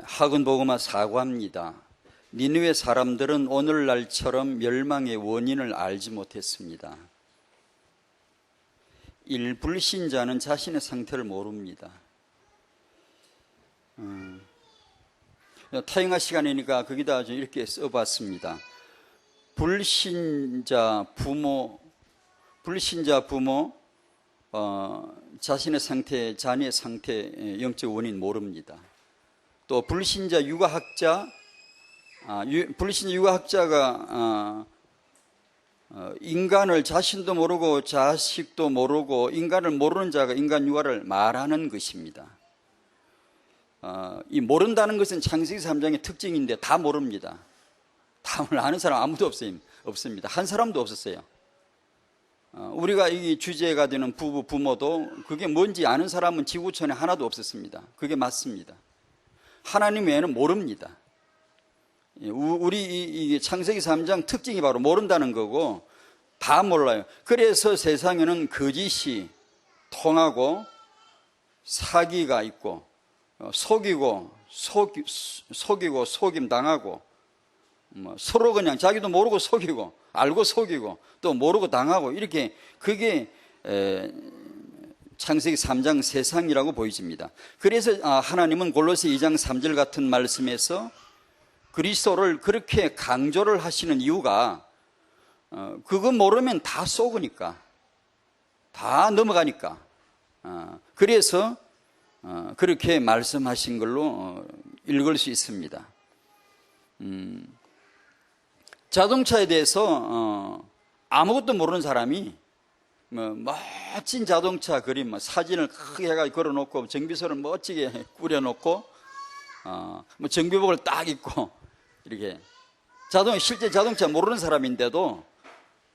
하근보그마 사과합니다. 니느웨 사람들은 오늘날처럼 멸망의 원인을 알지 못했습니다. 1. 불신자는 자신의 상태를 모릅니다. 타영아 시간이니까 거기다 좀 이렇게 써봤습니다. 불신자 부모 자신의 상태, 자녀의 상태, 영적 원인 모릅니다. 또 불신자 육아학자가 인간을 자신도 모르고 자식도 모르고 인간을 모르는 자가 인간 육아를 말하는 것입니다. 이 모른다는 것은 창세기 3장의 특징인데 다 모릅니다. 답을 아는 사람 아무도 없습니다. 한 사람도 없었어요. 우리가 이 주제가 되는 부부, 부모도 그게 뭔지 아는 사람은 지구촌에 하나도 없었습니다. 그게 맞습니다. 하나님 외에는 모릅니다. 우리 이 창세기 3장 특징이 바로 모른다는 거고 다 몰라요. 그래서 세상에는 거짓이 통하고 사기가 있고 속이고 속임 당하고 서로 그냥 자기도 모르고 속이고 알고 속이고 또 모르고 당하고 이렇게 그게 창세기 3장 세상이라고 보여집니다. 그래서 하나님은 골로새 2장 3절 같은 말씀에서 그리스도를 그렇게 강조를 하시는 이유가 그거 모르면 다 속으니까 다 넘어가니까 그래서 그렇게 말씀하신 걸로 읽을 수 있습니다. 자동차에 대해서 아무것도 모르는 사람이 멋진 자동차 그림 사진을 크게 해가 걸어놓고 정비소를 멋지게 꾸려놓고 정비복을 딱 입고 이렇게 실제 자동차 모르는 사람인데도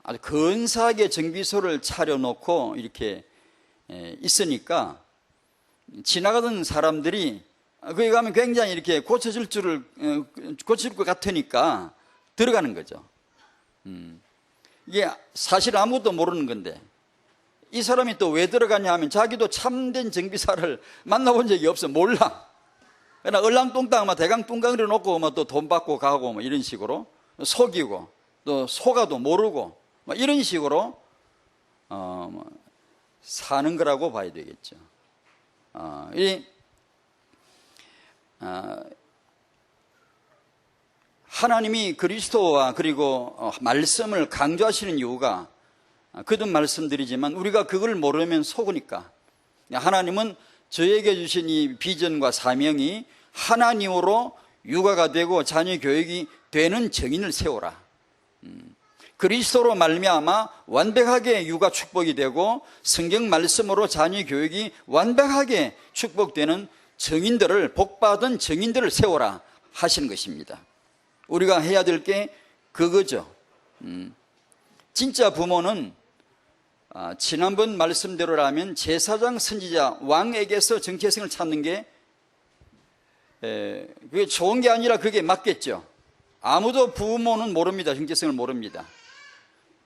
아주 근사하게 정비소를 차려놓고 이렇게 있으니까 지나가던 사람들이 거기 가면 굉장히 이렇게 고쳐질 것 같으니까 들어가는 거죠. 이게 사실 아무것도 모르는 건데 이 사람이 또 왜 들어가냐 하면 자기도 참된 정비사를 만나본 적이 없어. 몰라. 그러나 얼랑뚱땅 대강 뚱강을 놓고 또 돈 받고 가고 이런 식으로 속이고 또 속아도 모르고 이런 식으로 사는 거라고 봐야 되겠죠. 하나님이 그리스도와 그리고 말씀을 강조하시는 이유가 거듭 말씀드리지만 우리가 그걸 모르면 속으니까 하나님은 저에게 주신 이 비전과 사명이 하나님으로 육아가 되고 자녀 교육이 되는 정인을 세워라. 그리스도로 말미암아 완벽하게 육아 축복이 되고 성경 말씀으로 자녀 교육이 완벽하게 축복되는 정인들을 복받은 정인들을 세워라 하시는 것입니다. 우리가 해야 될 게 그거죠. 진짜 부모는 지난번 말씀대로라면 제사장, 선지자, 왕에게서 정체성을 찾는 게 그게 좋은 게 아니라 그게 맞겠죠. 아무도 부모는 모릅니다. 정체성을 모릅니다.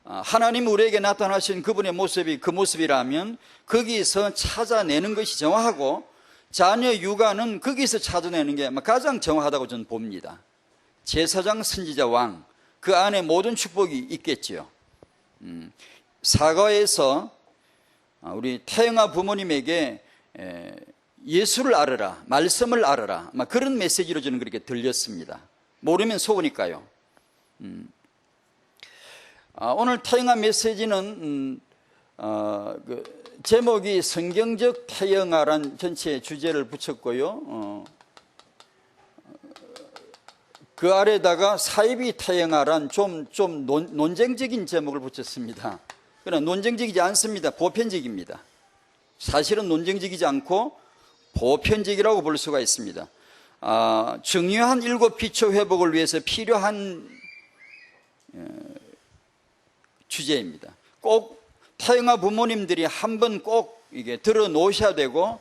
하나님 우리에게 나타나신 그분의 모습이 그 모습이라면 거기서 찾아내는 것이 정확하고 자녀 육아는 거기서 찾아내는 게 가장 정확하다고 저는 봅니다. 제사장, 선지자, 왕 그 안에 모든 축복이 있겠죠. 사과에서 우리 태영아 부모님에게 예수를 알아라, 말씀을 알아라 그런 메시지로 저는 그렇게 들렸습니다. 모르면 속으니까요. 오늘 태영아 메시지는 제목이 성경적 태영아란 전체 주제를 붙였고요. 그 아래다가 사이비 태영아란 좀 논쟁적인 제목을 붙였습니다. 그러나 논쟁적이지 않습니다. 보편적입니다. 사실은 논쟁적이지 않고 보편적이라고 볼 수가 있습니다. 중요한 7 기초 회복을 위해서 필요한 주제입니다. 꼭 태영아 부모님들이 한번 꼭 이게 들어 놓으셔야 되고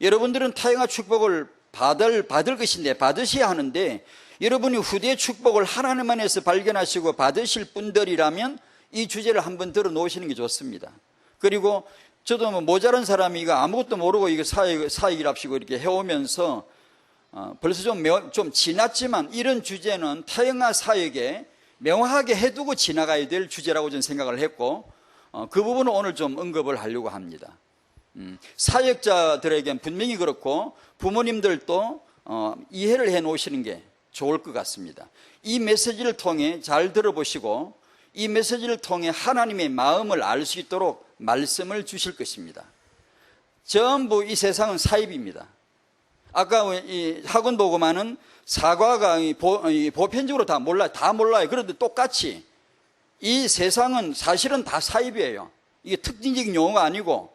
여러분들은 태영아 축복을 받을 것인데 받으셔야 하는데 여러분이 후대의 축복을 하나님 안에서 발견하시고 받으실 분들이라면 이 주제를 한번 들어 놓으시는 게 좋습니다. 그리고 저도 모자란 사람이 이거 아무것도 모르고 이거 사역이랍시고 이렇게 해오면서 벌써 좀 지났지만 이런 주제는 타영아 사역에 명확하게 해두고 지나가야 될 주제라고 저는 생각을 했고, 그 부분을 오늘 좀 언급을 하려고 합니다. 사역자들에겐 분명히 그렇고 부모님들도 이해를 해 놓으시는 게 좋을 것 같습니다. 이 메시지를 통해 잘 들어보시고 이 메시지를 통해 하나님의 마음을 알 수 있도록 말씀을 주실 것입니다. 전부 이 세상은 사입입니다. 아까 이 학원 보고만은 사과가 보편적으로 다 몰라요. 그런데 똑같이 이 세상은 사실은 다 사입이에요. 이게 특징적인 용어가 아니고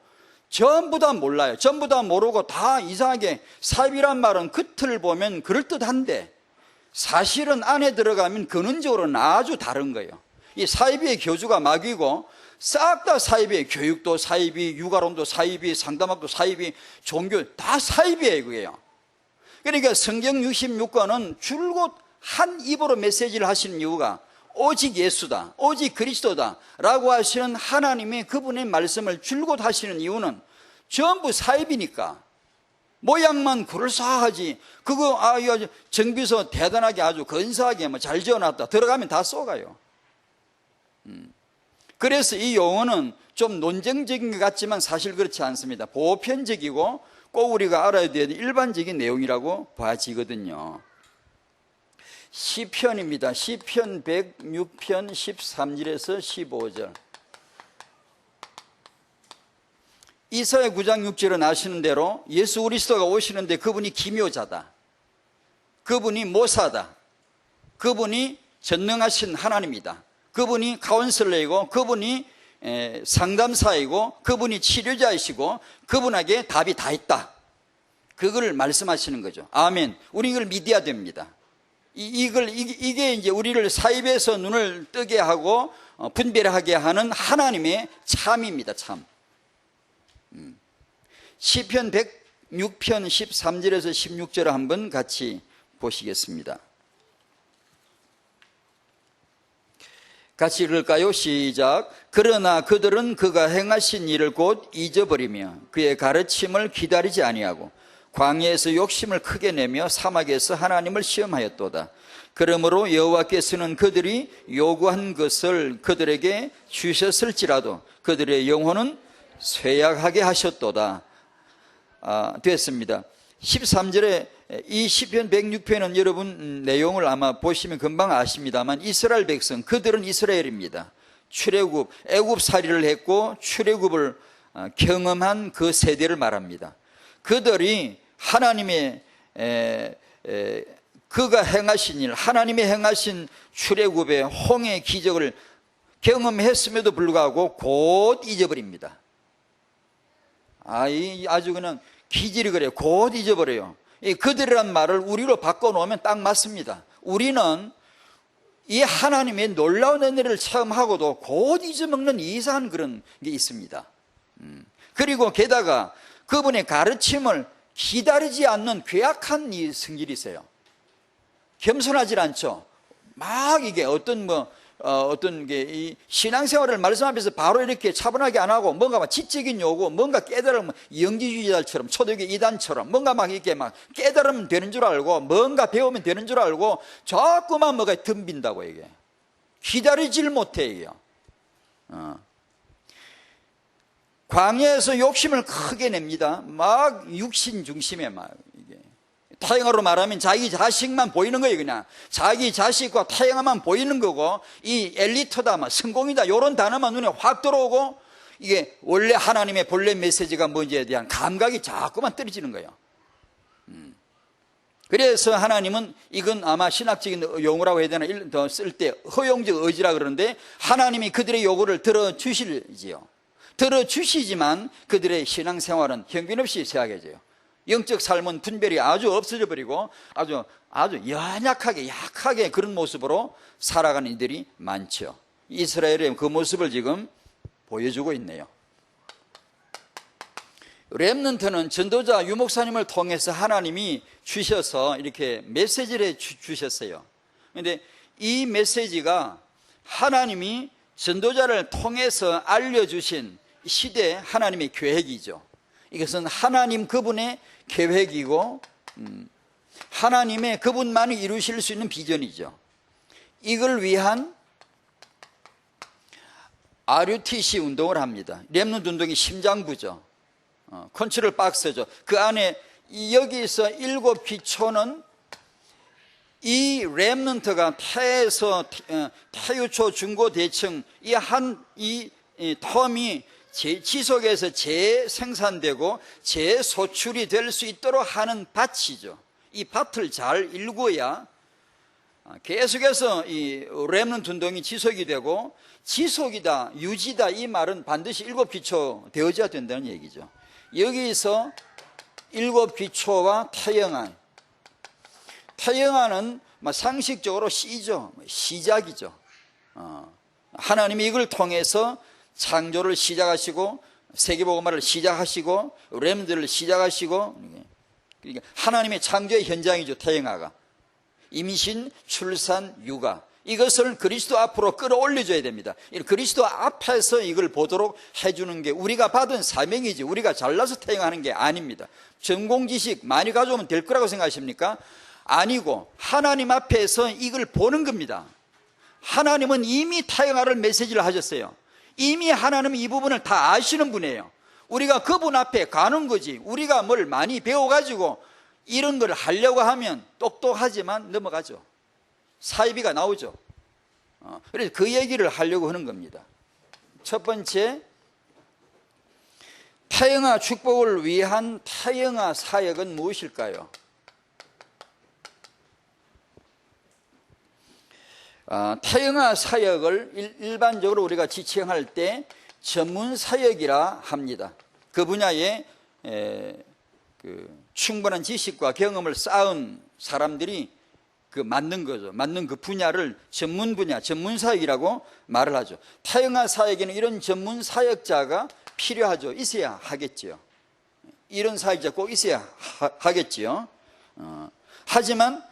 전부 다 몰라요. 전부 다 모르고 다 이상하게 사입이란 말은 겉을 보면 그럴듯한데 사실은 안에 들어가면 근원적으로는 아주 다른 거예요. 이 사입의 교주가 마귀고 싹 다 사입이에요. 교육도 사입이, 육아론도 사입이, 상담학도 사입이, 종교 다 사입이에요. 그게요. 그러니까 성경 66권은 줄곧 한 입으로 메시지를 하시는 이유가 오직 예수다, 오직 그리스도다 라고 하시는 하나님의 그분의 말씀을 줄곧 하시는 이유는 전부 사입이니까. 모양만 그럴싸하지. 그거 아주 정비서 대단하게 아주 근사하게 잘 지어놨다. 들어가면 다 쏘가요. 그래서 이 용어는 좀 논쟁적인 것 같지만 사실 그렇지 않습니다. 보편적이고 꼭 우리가 알아야 되는 일반적인 내용이라고 봐지거든요. 시편입니다. 시편 106편 13절에서 15절. 이사야 9장 6절은 아시는 대로 예수 그리스도가 오시는데 그분이 기묘자다, 그분이 모사다, 그분이 전능하신 하나님이다, 그분이 카운슬러이고 그분이 상담사이고 그분이 치료자이시고 그분에게 답이 다 있다. 그걸 말씀하시는 거죠. 아멘. 우리 이걸 믿어야 됩니다. 이게 이제 우리를 사입에서 눈을 뜨게 하고 분별하게 하는 하나님의 참입니다. 참. 시편 106편 13절에서 16절을 한번 같이 보시겠습니다. 같이 읽을까요? 시작. 그러나 그들은 그가 행하신 일을 곧 잊어버리며 그의 가르침을 기다리지 아니하고 광야에서 욕심을 크게 내며 사막에서 하나님을 시험하였도다. 그러므로 여호와께서는 그들이 요구한 것을 그들에게 주셨을지라도 그들의 영혼은 쇠약하게 하셨도다. 됐습니다. 13절에 이 시편 106편은 여러분 내용을 아마 보시면 금방 아십니다만 이스라엘 백성, 그들은 이스라엘입니다. 출애굽, 애굽살이를 했고 출애굽을 경험한 그 세대를 말합니다. 그들이 하나님의 그가 행하신 일, 하나님의 행하신 출애굽의 홍해 기적을 경험했음에도 불구하고 곧 잊어버립니다. 아주 그냥 기질이 그래요. 곧 잊어버려요. 그들이란 말을 우리로 바꿔놓으면 딱 맞습니다. 우리는 이 하나님의 놀라운 은혜를 체험하고도 곧 잊어먹는 이상한 그런 게 있습니다. 그리고 게다가 그분의 가르침을 기다리지 않는 괴악한 이 성질이 있어요. 겸손하지 않죠. 막 이게 어떤 게 이 신앙생활을 말씀 앞에서 바로 이렇게 차분하게 안 하고 뭔가 막 지적인 요구, 뭔가 깨달으면 영지주의자처럼 초대교회 이단처럼 뭔가 막 이렇게 막 깨달으면 되는 줄 알고 뭔가 배우면 되는 줄 알고 자꾸만 뭐가 덤빈다고 이게 기다리질 못해 이게. 광야에서 욕심을 크게 냅니다. 막 육신 중심에 막 이게. 타영어로 말하면 자기 자식만 보이는 거예요. 그냥 자기 자식과 타영어만 보이는 거고 이 엘리트다, 막 성공이다 이런 단어만 눈에 확 들어오고 이게 원래 하나님의 본래 메시지가 뭔지에 대한 감각이 자꾸만 떨어지는 거예요. 그래서 하나님은 이건 아마 신학적인 용어라고 해야 되나 더 쓸 때 허용적 의지라 그러는데 하나님이 그들의 요구를 들어주시지요. 들어주시지만 그들의 신앙생활은 형편없이 쇠약해져요. 영적 삶은 분별이 아주 없어져 버리고 아주 연약하게 약하게 그런 모습으로 살아가는 이들이 많죠. 이스라엘의 그 모습을 지금 보여주고 있네요. 렘넌트는 전도자 유목사님을 통해서 하나님이 주셔서 이렇게 메시지를 주셨어요. 그런데 이 메시지가 하나님이 전도자를 통해서 알려주신 시대 하나님의 계획이죠. 이것은 하나님 그분의 계획이고 하나님의 그분만이 이루실 수 있는 비전이죠. 이걸 위한 RUTC 운동을 합니다. 렘넌트 운동이 심장부죠. 컨트롤 박스죠. 그 안에 여기서 7기초는 이 렘넌트가 태에서 태유초 중고대층 이 텀이 지속해서 재생산되고 재소출이 될 수 있도록 하는 밭이죠. 이 밭을 잘 일구어야 계속해서 이 렘넌트 운동이 지속이 되고, 지속이다, 유지다, 이 말은 반드시 7기초 되어져야 된다는 얘기죠. 여기서 7기초와 태영아는 상식적으로 C죠. 시작이죠. 하나님이 이걸 통해서 창조를 시작하시고, 세계복음화를 시작하시고, 렘들을 시작하시고, 그러니까 하나님의 창조의 현장이죠. 태영아가 임신, 출산, 육아, 이것을 그리스도 앞으로 끌어올려줘야 됩니다. 그리스도 앞에서 이걸 보도록 해주는 게 우리가 받은 사명이지, 우리가 잘나서 태영하는 게 아닙니다. 전공 지식 많이 가져오면 될 거라고 생각하십니까? 아니고 하나님 앞에서 이걸 보는 겁니다. 하나님은 이미 태영하를 메시지를 하셨어요. 이미 하나님은 이 부분을 다 아시는 분이에요. 우리가 그분 앞에 가는 거지, 우리가 뭘 많이 배워가지고 이런 걸 하려고 하면 똑똑하지만 넘어가죠. 사이비가 나오죠. 그래서 그 얘기를 하려고 하는 겁니다. 첫 번째, 태영아 축복을 위한 태영아 사역은 무엇일까요? 태영아 사역을 일반적으로 우리가 지칭할 때 전문 사역이라 합니다. 그 분야에 충분한 지식과 경험을 쌓은 사람들이 맞는 거죠. 맞는 그 분야를 전문 분야, 전문 사역이라고 말을 하죠. 태영아 사역에는 이런 전문 사역자가 필요하죠. 있어야 하겠지요. 이런 사역자 꼭 있어야 하겠지요. 하지만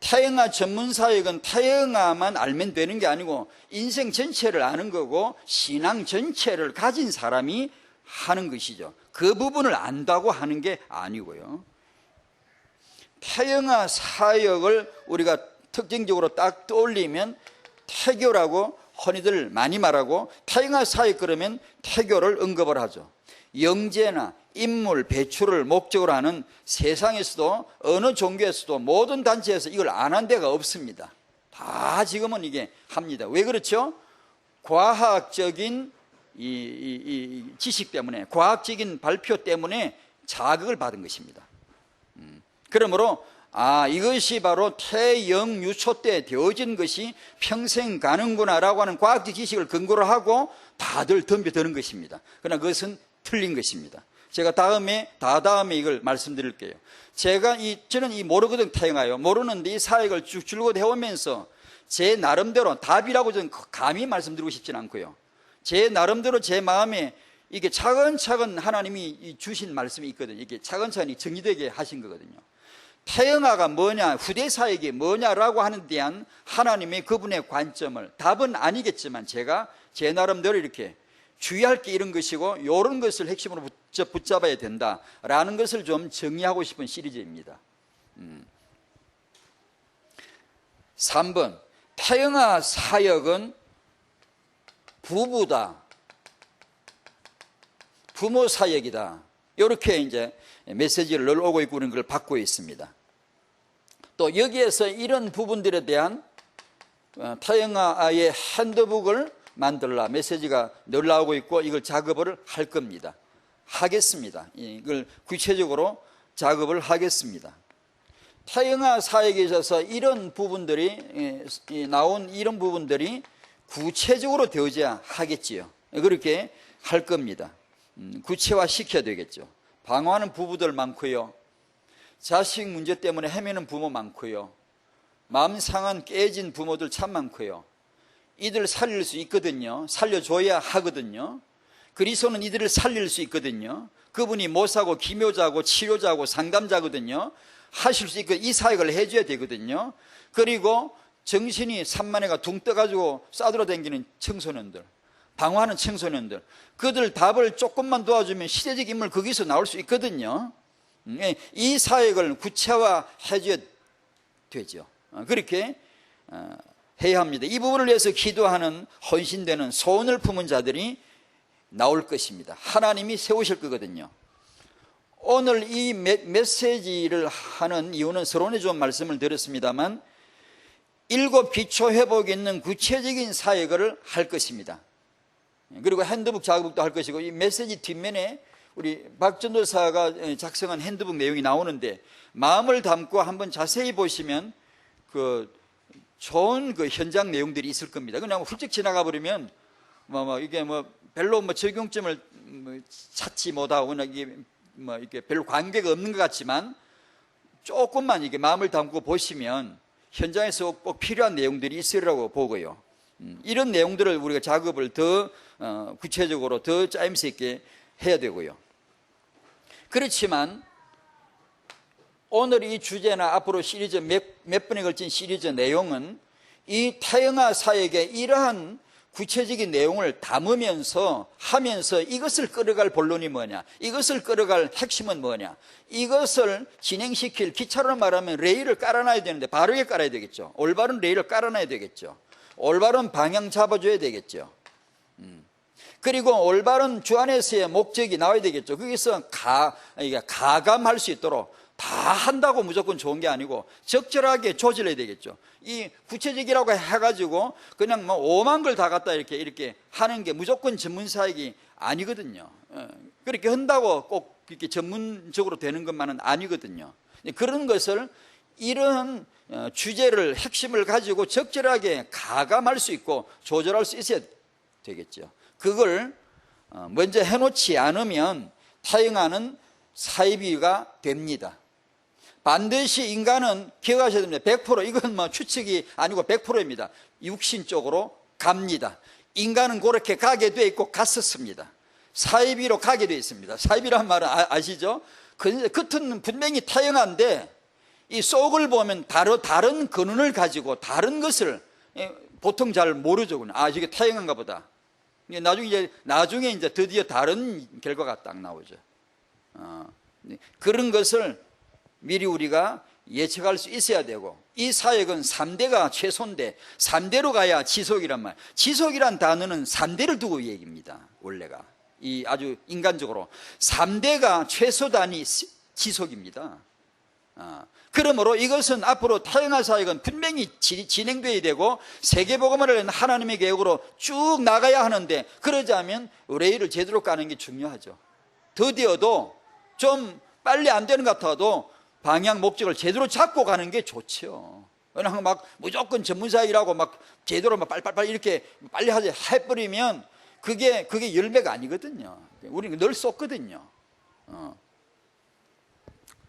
태영아 전문 사역은 태영아만 알면 되는 게 아니고 인생 전체를 아는 거고 신앙 전체를 가진 사람이 하는 것이죠. 그 부분을 안다고 하는 게 아니고요. 태영아 사역을 우리가 특징적으로 딱 떠올리면 태교라고 흔히들 많이 말하고, 태영아 사역 그러면 태교를 언급을 하죠. 영재나 인물 배출을 목적으로 하는 세상에서도 어느 종교에서도 모든 단체에서 이걸 안 한 데가 없습니다. 다 지금은 이게 합니다. 왜 그렇죠? 과학적인 이 지식 때문에, 과학적인 발표 때문에 자극을 받은 것입니다. 그러므로 이것이 바로 태영유초 때 되어진 것이 평생 가는구나 라고 하는 과학적 지식을 근거로 하고 다들 덤벼드는 것입니다. 그러나 그것은 틀린 것입니다. 제가 다음에 이걸 말씀드릴게요. 저는 이 모르거든, 태영아요. 모르는데 이 사역을 쭉 줄곧 해오면서 제 나름대로 답이라고 저는 감히 말씀드리고 싶지는 않고요. 제 나름대로 제 마음에 이게 차근차근 하나님이 주신 말씀이 있거든요. 이게 차근차근 정리되게 하신 거거든요. 태영아가 뭐냐, 후대 사역이 뭐냐라고 하는 데 대한 하나님의 그분의 관점을, 답은 아니겠지만 제가 제 나름대로 이렇게 주의할 게 이런 것이고 이런 것을 핵심으로 붙잡아야 된다라는 것을 좀 정리하고 싶은 시리즈입니다. 3번, 태영아 사역은 부부다, 부모 사역이다, 이렇게 이제 메시지를 늘 오고 있고 그런 걸 받고 있습니다. 또 여기에서 이런 부분들에 대한 태영아의 핸드북을 만들라 메시지가 늘 나오고 있고, 이걸 작업을 할 겁니다. 하겠습니다. 이걸 구체적으로 작업을 하겠습니다. 태영아 사역에 있어서 이런 부분들이 나온 이런 부분들이 구체적으로 되어져야 하겠지요. 그렇게 할 겁니다. 구체화 시켜야 되겠죠. 방황하는 부부들 많고요. 자식 문제 때문에 헤매는 부모 많고요. 마음 상한 깨진 부모들 참 많고요. 이들 살릴 수 있거든요. 살려줘야 하거든요. 그리스도는 이들을 살릴 수 있거든요. 그분이 모사고 기묘자고 치료자고 상담자거든요. 하실 수 있고 이 사역을 해줘야 되거든요. 그리고 정신이 산만해가 둥 떠가지고 싸돌아다니는 청소년들, 방황하는 청소년들, 그들 답을 조금만 도와주면 시대적 인물 거기서 나올 수 있거든요. 이 사역을 구체화해 줘야 되죠. 그렇게 해야 합니다. 이 부분을 위해서 기도하는, 헌신되는 소원을 품은 자들이 나올 것입니다. 하나님이 세우실 거거든요. 오늘 이 메시지를 하는 이유는 서론에 좀 말씀을 드렸습니다만 7 기초 회복에 있는 구체적인 사역을 할 것입니다. 그리고 핸드북 작업도 할 것이고, 이 메시지 뒷면에 우리 박전도사가 작성한 핸드북 내용이 나오는데, 마음을 담고 한번 자세히 보시면 그 좋은 그 현장 내용들이 있을 겁니다. 그냥 훌쩍 지나가 버리면 이게 별로 적용점을 찾지 못하고 이게 별로 관계가 없는 것 같지만, 조금만 이게 마음을 담고 보시면 현장에서 꼭 필요한 내용들이 있으리라고 보고요. 이런 내용들을 우리가 작업을 더 구체적으로 더 짜임새 있게 해야 되고요. 그렇지만 오늘 이 주제나 앞으로 시리즈 몇 번에 걸친 시리즈 내용은 이 타영아 사역의 이러한 구체적인 내용을 담으면서 하면서 이것을 끌어갈 본론이 뭐냐, 이것을 끌어갈 핵심은 뭐냐, 이것을 진행시킬, 기차로 말하면 레일을 깔아놔야 되는데 바르게 깔아야 되겠죠. 올바른 레일을 깔아놔야 되겠죠. 올바른 방향 잡아줘야 되겠죠. 그리고 올바른 주 안에서의 목적이 나와야 되겠죠. 거기서 가감할 수 있도록, 다 한다고 무조건 좋은 게 아니고 적절하게 조절해야 되겠죠. 이 구체적이라고 해가지고 그냥 5만 걸 다 갖다 이렇게 하는 게 무조건 전문 사역이 아니거든요. 그렇게 한다고 꼭 이렇게 전문적으로 되는 것만은 아니거든요. 그런 것을, 이런 주제를, 핵심을 가지고 적절하게 가감할 수 있고 조절할 수 있어야 되겠죠. 그걸 먼저 해놓지 않으면 타영하는 사이비가 됩니다. 반드시 인간은 기억하셔야 됩니다. 100%, 이건 추측이 아니고 100%입니다. 육신 쪽으로 갑니다. 인간은 그렇게 가게 돼 있고 갔었습니다. 사이비로 가게 돼 있습니다. 사이비란 말은 아시죠? 겉은 분명히 타영한데 이 속을 보면 다른 근원을 가지고 다른 것을 보통 잘 모르죠. 이게 타영한가 보다. 나중에 이제 드디어 다른 결과가 딱 나오죠. 그런 것을 미리 우리가 예측할 수 있어야 되고, 이 사역은 3대가 최소인데 3대로 가야 지속이란 말. 지속이란 단어는 3대를 두고 얘기입니다. 원래가 이 아주 인간적으로 3대가 최소 단위 지속입니다. 그러므로 이것은 앞으로 타영아 사역은 분명히 진행돼야 되고 세계복음을 하나님의 계획으로 쭉 나가야 하는데, 그러자면 레일을 제대로 까는 게 중요하죠. 더디어도 좀 빨리 안 되는 것 같아도 방향 목적을 제대로 잡고 가는 게 좋죠. 그냥 무조건 전문사역이라고 제대로 빨리 이렇게 빨리 해버리면 그게 열매가 아니거든요. 우리는 늘 쏟거든요.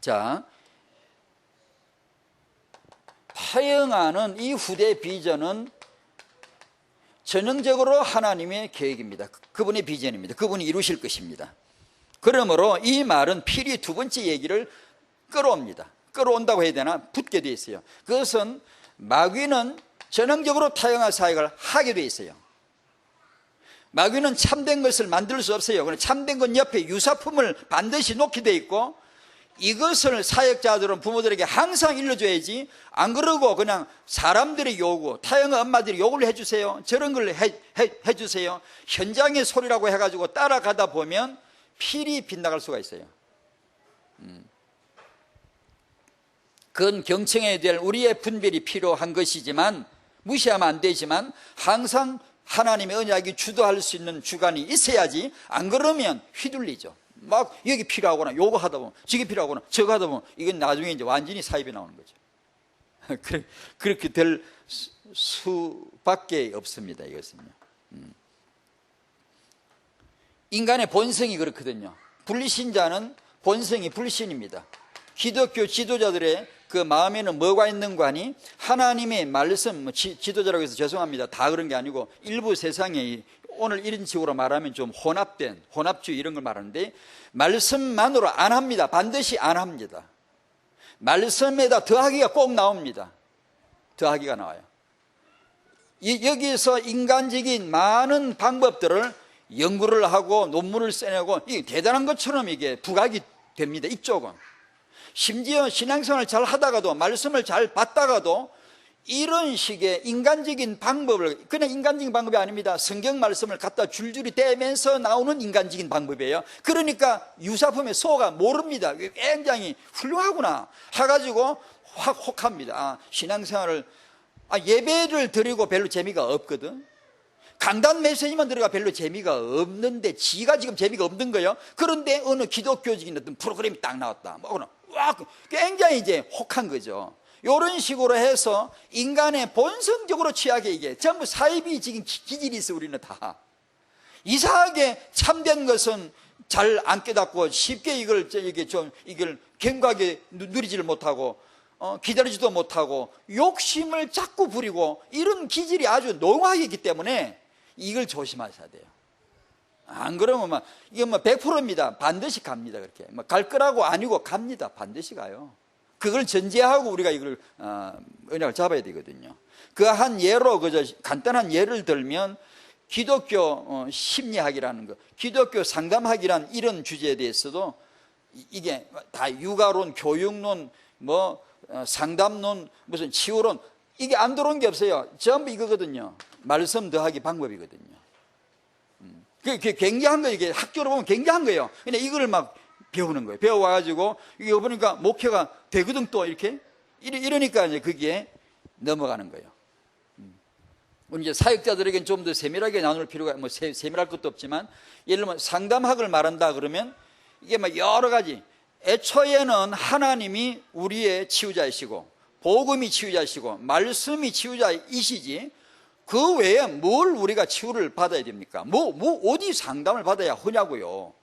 자, 타영하는 이 후대 비전은 전형적으로 하나님의 계획입니다. 그분의 비전입니다. 그분이 이루실 것입니다. 그러므로 이 말은 필히 두 번째 얘기를 끌어옵니다. 끌어온다고 해야 되나? 붙게 되어 있어요. 그것은 마귀는 전형적으로 타영아 사역을 하게 되어 있어요. 마귀는 참된 것을 만들 수 없어요. 그러나 참된 것 옆에 유사품을 반드시 놓게 되어 있고, 이것을 사역자들은 부모들에게 항상 일러줘야지, 안 그러고 그냥 사람들의 요구, 타영아 엄마들이 요구를 해주세요, 저런 걸 해주세요, 현장의 소리라고 해가지고 따라가다 보면 필히 빗나갈 수가 있어요. 그건 경청해야 될 우리의 분별이 필요한 것이지만, 무시하면 안 되지만 항상 하나님의 언약이 주도할 수 있는 주관이 있어야지, 안 그러면 휘둘리죠. 여기 필요하거나 요거 하다 보면, 저게 필요하거나 저거 하다 보면 이건 나중에 이제 완전히 사입이 나오는 거죠. 그렇게 될 수밖에 없습니다. 이것은요. 인간의 본성이 그렇거든요. 불신자는 본성이 불신입니다. 기독교 지도자들의 그 마음에는 뭐가 있는가 하니, 하나님의 말씀, 지도자라고 해서 죄송합니다. 다 그런 게 아니고 일부 세상에 오늘 이런 식으로 말하면 좀 혼합주의 이런 걸 말하는데, 말씀만으로 안 합니다. 반드시 안 합니다. 말씀에다 더하기가 꼭 나옵니다. 더하기가 나와요. 여기서 인간적인 많은 방법들을 연구를 하고 논문을 써내고, 이게 대단한 것처럼 이게 부각이 됩니다. 이쪽은. 심지어 신앙생활을 잘 하다가도, 말씀을 잘 받다가도 이런 식의 인간적인 방법을, 그냥 인간적인 방법이 아닙니다. 성경 말씀을 갖다 줄줄이 떼면서 나오는 인간적인 방법이에요. 그러니까 유사품의 소가 모릅니다. 굉장히 훌륭하구나 해가지고 확 혹합니다. 신앙생활을, 예배를 드리고 별로 재미가 없거든. 강단 메시지만 들어가 별로 재미가 없는데, 지가 지금 재미가 없는 거예요. 그런데 어느 기독교적인 어떤 프로그램이 딱 나왔다. 와, 굉장히 이제 혹한 거죠. 이런 식으로 해서 인간의 본성적으로 취하게, 이게 전부 사이비 지금 기질이 있어. 우리는 다 이상하게 참된 것은 잘 안 깨닫고 쉽게 이걸 견고하게 누리지를 못하고, 기다리지도 못하고 욕심을 자꾸 부리고, 이런 기질이 아주 농후하게 있기 때문에 이걸 조심하셔야 돼요. 안 그러면 이게 100%입니다. 반드시 갑니다. 그렇게 갈 거라고 아니고 갑니다. 반드시 가요. 그걸 전제하고 우리가 이걸 언약을 잡아야 되거든요. 그 한 예로, 그저 간단한 예를 들면, 기독교 심리학이라는 거, 기독교 상담학이라는 이런 주제에 대해서도 이게 다 육아론, 교육론, 상담론, 무슨 치유론, 이게 안 들어온 게 없어요. 전부 이거거든요. 말씀 더하기 방법이거든요. 그게 굉장한 거예요. 이게 학교로 보면 굉장한 거예요. 근데 이걸 막 배우는 거예요. 배워와가지고 이게 보니까 목표가 되거든. 또 이러니까 이제 거기에 넘어가는 거예요. 우리 이제 사역자들에게는 좀 더 세밀하게 나눌 필요가, 세밀할 것도 없지만, 예를 들면 상담학을 말한다 그러면 이게 여러 가지, 애초에는 하나님이 우리의 치유자이시고, 복음이 치유자이시고, 말씀이 치유자이시지, 그 외에 뭘 우리가 치유를 받아야 됩니까? 어디 상담을 받아야 하냐고요.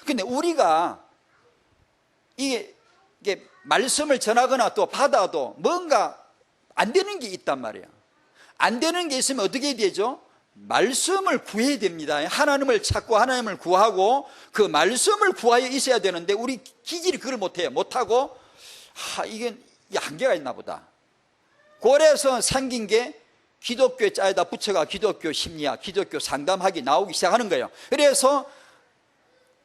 근데 우리가 이게 말씀을 전하거나 또 받아도 뭔가 안 되는 게 있단 말이에요. 안 되는 게 있으면 어떻게 되죠? 말씀을 구해야 됩니다. 하나님을 찾고 하나님을 구하고 그 말씀을 구하여 있어야 되는데, 우리 기질이 그걸 못해요. 못하고, 이게 한계가 있나 보다. 그래서 생긴 게 기독교에 짜에다 붙여가 기독교 심리학, 기독교 상담학이 나오기 시작하는 거예요. 그래서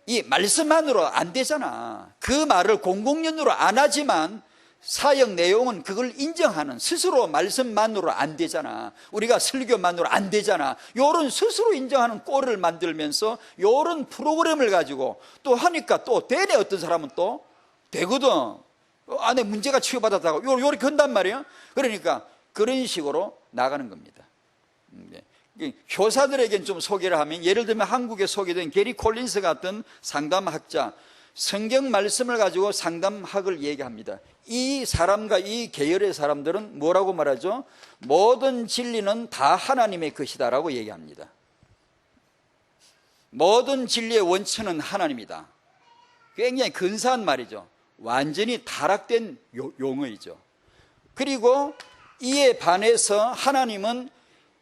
이 말씀만으로 안 되잖아. 그 말을 공공연으로 안 하지만 사역 내용은 그걸 인정하는, 스스로 말씀만으로 안 되잖아. 우리가 설교만으로 안 되잖아. 요런 스스로 인정하는 꼴을 만들면서 요런 프로그램을 가지고 또 하니까 또 되네. 어떤 사람은 또 되거든. 안에 문제가 치유받았다고 요렇게 한단 말이에요. 그러니까 그런 식으로 나가는 겁니다. 교사들에겐 좀 소개를 하면, 예를 들면 한국에 소개된 게리 콜린스 같은 상담학자, 성경 말씀을 가지고 상담학을 얘기합니다. 이 사람과 이 계열의 사람들은 뭐라고 말하죠? 모든 진리는 다 하나님의 것이다 라고 얘기합니다. 모든 진리의 원천은 하나님이다. 굉장히 근사한 말이죠. 완전히 타락된 용어이죠. 그리고 이에 반해서 하나님은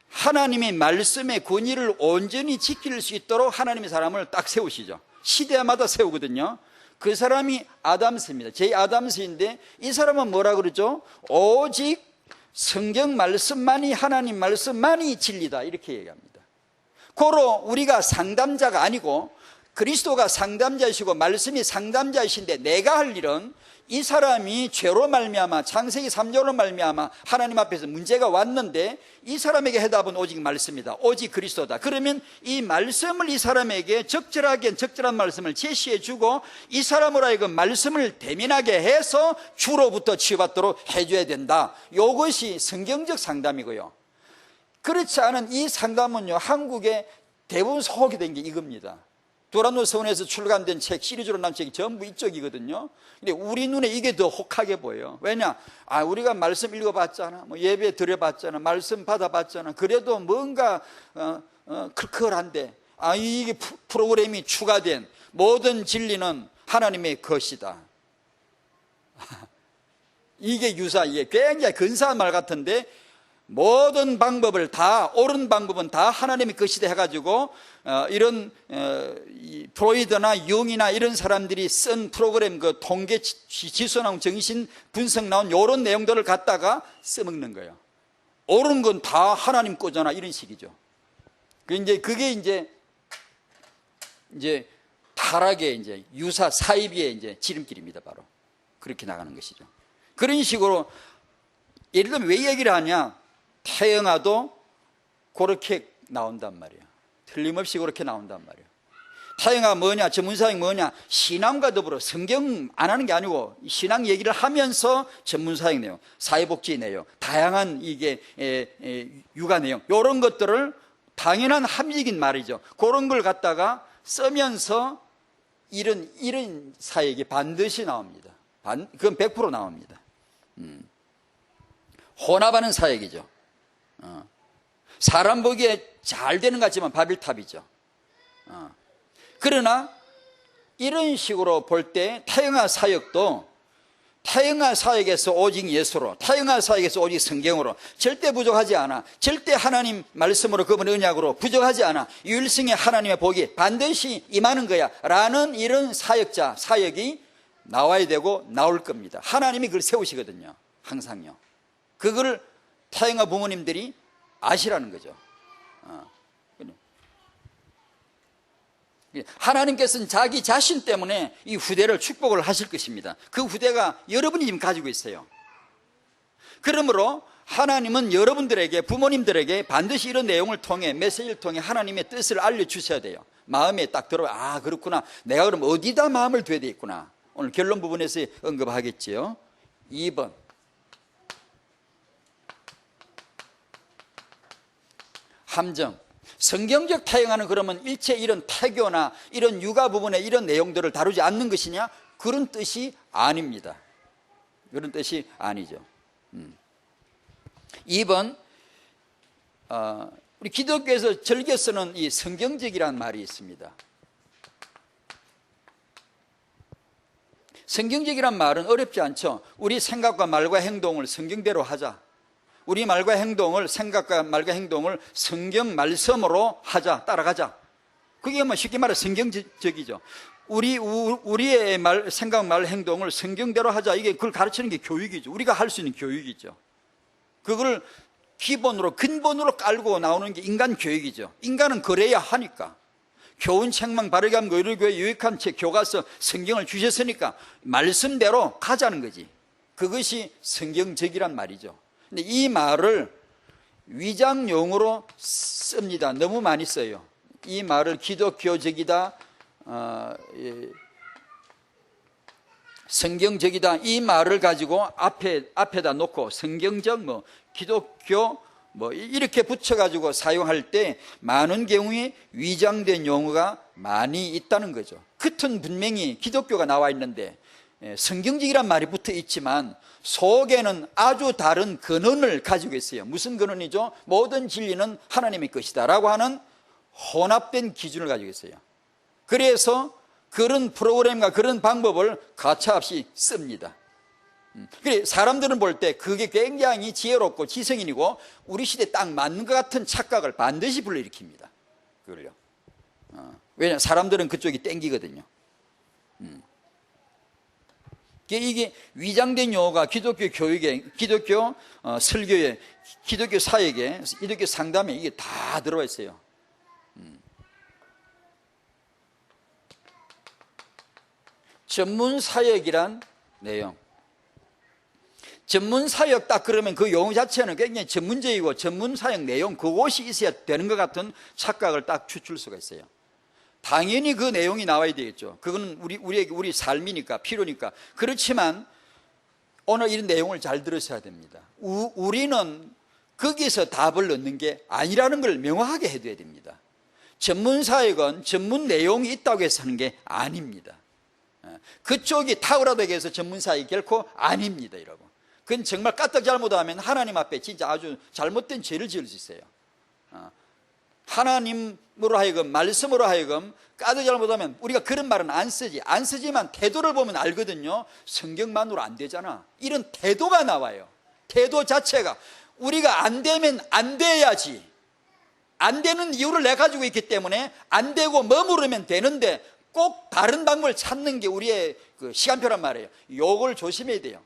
하나님의 말씀의 권위를 온전히 지킬 수 있도록 하나님의 사람을 딱 세우시죠. 시대마다 세우거든요. 그 사람이 아담스입니다. 제 아담스인데, 이 사람은 뭐라 그러죠? 오직 성경 말씀만이, 하나님 말씀만이 진리다, 이렇게 얘기합니다. 고로 우리가 상담자가 아니고 그리스도가 상담자이시고 말씀이 상담자이신데, 내가 할 일은 이 사람이 죄로 말미암아, 창세기 3절로 말미암아 하나님 앞에서 문제가 왔는데, 이 사람에게 해답은 오직 말씀이다, 오직 그리스도다. 그러면 이 말씀을 이 사람에게 적절한 말씀을 제시해 주고, 이 사람으로 하여금 말씀을 대면하게 해서 주로부터 치유받도록 해줘야 된다. 이것이 성경적 상담이고요. 그렇지 않은 이 상담은요, 한국에 대부분 소홀히 된 게 이겁니다. 도란노 서원에서 출간된 책, 시리즈로 나온 책이 전부 이쪽이거든요. 근데 우리 눈에 이게 더 혹하게 보여요. 왜냐? 우리가 말씀 읽어봤잖아, 예배 드려봤잖아, 말씀 받아봤잖아. 그래도 뭔가 클클한데, 이게 프로그램이 추가된 모든 진리는 하나님의 것이다. 이게 이게 굉장히 근사한 말 같은데, 모든 방법을 다, 옳은 방법은 다 하나님의 것이다 해가지고, 이런 프로이드나 융이나 이런 사람들이 쓴 프로그램, 그 통계 지수 나온 정신 분석 나온 이런 내용들을 갖다가 써먹는 거예요. 옳은 건 다 하나님 거잖아, 이런 식이죠. 그게 이제 타락의 유사 사이비의 지름길입니다, 바로. 그렇게 나가는 것이죠. 그런 식으로 예를 들면 왜 얘기를 하냐, 태영아도 그렇게 나온단 말이에요. 틀림없이 그렇게 나온단 말이에요. 태영아 뭐냐, 전문사역 뭐냐, 신앙과 더불어 성경 안 하는 게 아니고 신앙 얘기를 하면서 전문사역 내용, 사회복지 내용, 다양한 이게 육아 내용, 이런 것들을 당연한 합리적인 말이죠. 그런 걸 갖다가 쓰면서 이런 사역이 반드시 나옵니다. 그건 100% 나옵니다. 혼합하는 사역이죠. 사람 보기에 잘 되는 것 같지만 바빌탑이죠. 그러나 이런 식으로 볼 때 태영아 사역도 태영아 사역에서 오직 예수로, 태영아 사역에서 오직 성경으로 절대 부족하지 않아. 절대 하나님 말씀으로 그분 언약으로 부족하지 않아. 유일성의 하나님의 복이 반드시 임하는 거야 라는 이런 사역자, 사역이 나와야 되고 나올 겁니다. 하나님이 그걸 세우시거든요. 항상요. 그걸 태영아 부모님들이 아시라는 거죠. 하나님께서는 자기 자신 때문에 이 후대를 축복을 하실 것입니다. 그 후대가 여러분이 지금 가지고 있어요. 그러므로 하나님은 여러분들에게, 부모님들에게 반드시 이런 내용을 통해, 메시지를 통해 하나님의 뜻을 알려주셔야 돼요. 마음에 딱 들어요. 아, 그렇구나. 내가 그럼 어디다 마음을 둬야 되겠구나. 오늘 결론 부분에서 언급하겠지요. 2번. 함정. 성경적 태영아는 그러면 일체 이런 태교나 이런 육아 부분의 이런 내용들을 다루지 않는 것이냐? 그런 뜻이 아닙니다. 그런 뜻이 아니죠. 2번, 우리 기독교에서 즐겨 쓰는 이 성경적이라는 말이 있습니다. 성경적이란 말은 어렵지 않죠. 우리 생각과 말과 행동을 성경대로 하자. 우리 말과 행동을, 생각과 말과 행동을 성경 말씀으로 하자, 따라가자. 그게 뭐 쉽게 말해 성경적이죠. 우리의 말, 생각, 말, 행동을 성경대로 하자. 이게 그걸 가르치는 게 교육이죠. 우리가 할 수 있는 교육이죠. 그걸 기본으로, 근본으로 깔고 나오는 게 인간 교육이죠. 인간은 그래야 하니까. 교훈, 책망, 바르게 함, 의료교회 유익한 책, 교과서, 성경을 주셨으니까 말씀대로 가자는 거지. 그것이 성경적이란 말이죠. 근데 이 말을 위장용으로 씁니다. 너무 많이 써요. 이 말을 기독교적이다, 성경적이다, 이 말을 가지고 앞에다 놓고 성경적, 기독교, 이렇게 붙여가지고 사용할 때 많은 경우에 위장된 용어가 많이 있다는 거죠. 겉은 분명히 기독교가 나와 있는데 성경적이란 말이 붙어 있지만 속에는 아주 다른 근원을 가지고 있어요. 무슨 근원이죠? 모든 진리는 하나님의 것이다 라고 하는 혼합된 기준을 가지고 있어요. 그래서 그런 프로그램과 그런 방법을 가차없이 씁니다. 그래, 사람들은 볼 때 그게 굉장히 지혜롭고 지성인이고 우리 시대에 딱 맞는 것 같은 착각을 반드시 불러일으킵니다. 그걸요. 왜냐하면 사람들은 그쪽이 땡기거든요. 이게 위장된 용어가 기독교 교육에, 기독교 설교에, 기독교 사역에, 기독교 상담에 이게 다 들어와 있어요. 전문 사역이란 내용. 전문 사역 딱 그러면 그 용어 자체는 굉장히 전문적이고 전문 사역 내용 그것이 있어야 되는 것 같은 착각을 딱 추출 수가 있어요. 당연히 그 내용이 나와야 되겠죠. 그건 우리 삶이니까, 필요니까. 그렇지만 오늘 이런 내용을 잘 들으셔야 됩니다. 우리는 거기서 답을 얻는 게 아니라는 걸 명확하게 해둬야 됩니다. 전문 사역은 전문 내용이 있다고 해서 하는 게 아닙니다. 그쪽이 탁월하다고 해서 전문 사역이 결코 아닙니다, 여러분. 그건 정말 까딱 잘못하면 하나님 앞에 진짜 아주 잘못된 죄를 지을 수 있어요. 하나님으로 하여금, 말씀으로 하여금 까딱 잘못하면 우리가 그런 말은 안 쓰지. 안 쓰지만 태도를 보면 알거든요. 성경만으로 안 되잖아. 이런 태도가 나와요. 태도 자체가 우리가 안 되면 안 돼야지. 안 되는 이유를 내 가지고 있기 때문에 안 되고 머무르면 되는데 꼭 다른 방법을 찾는 게 우리의 그 시간표란 말이에요. 요걸 조심해야 돼요.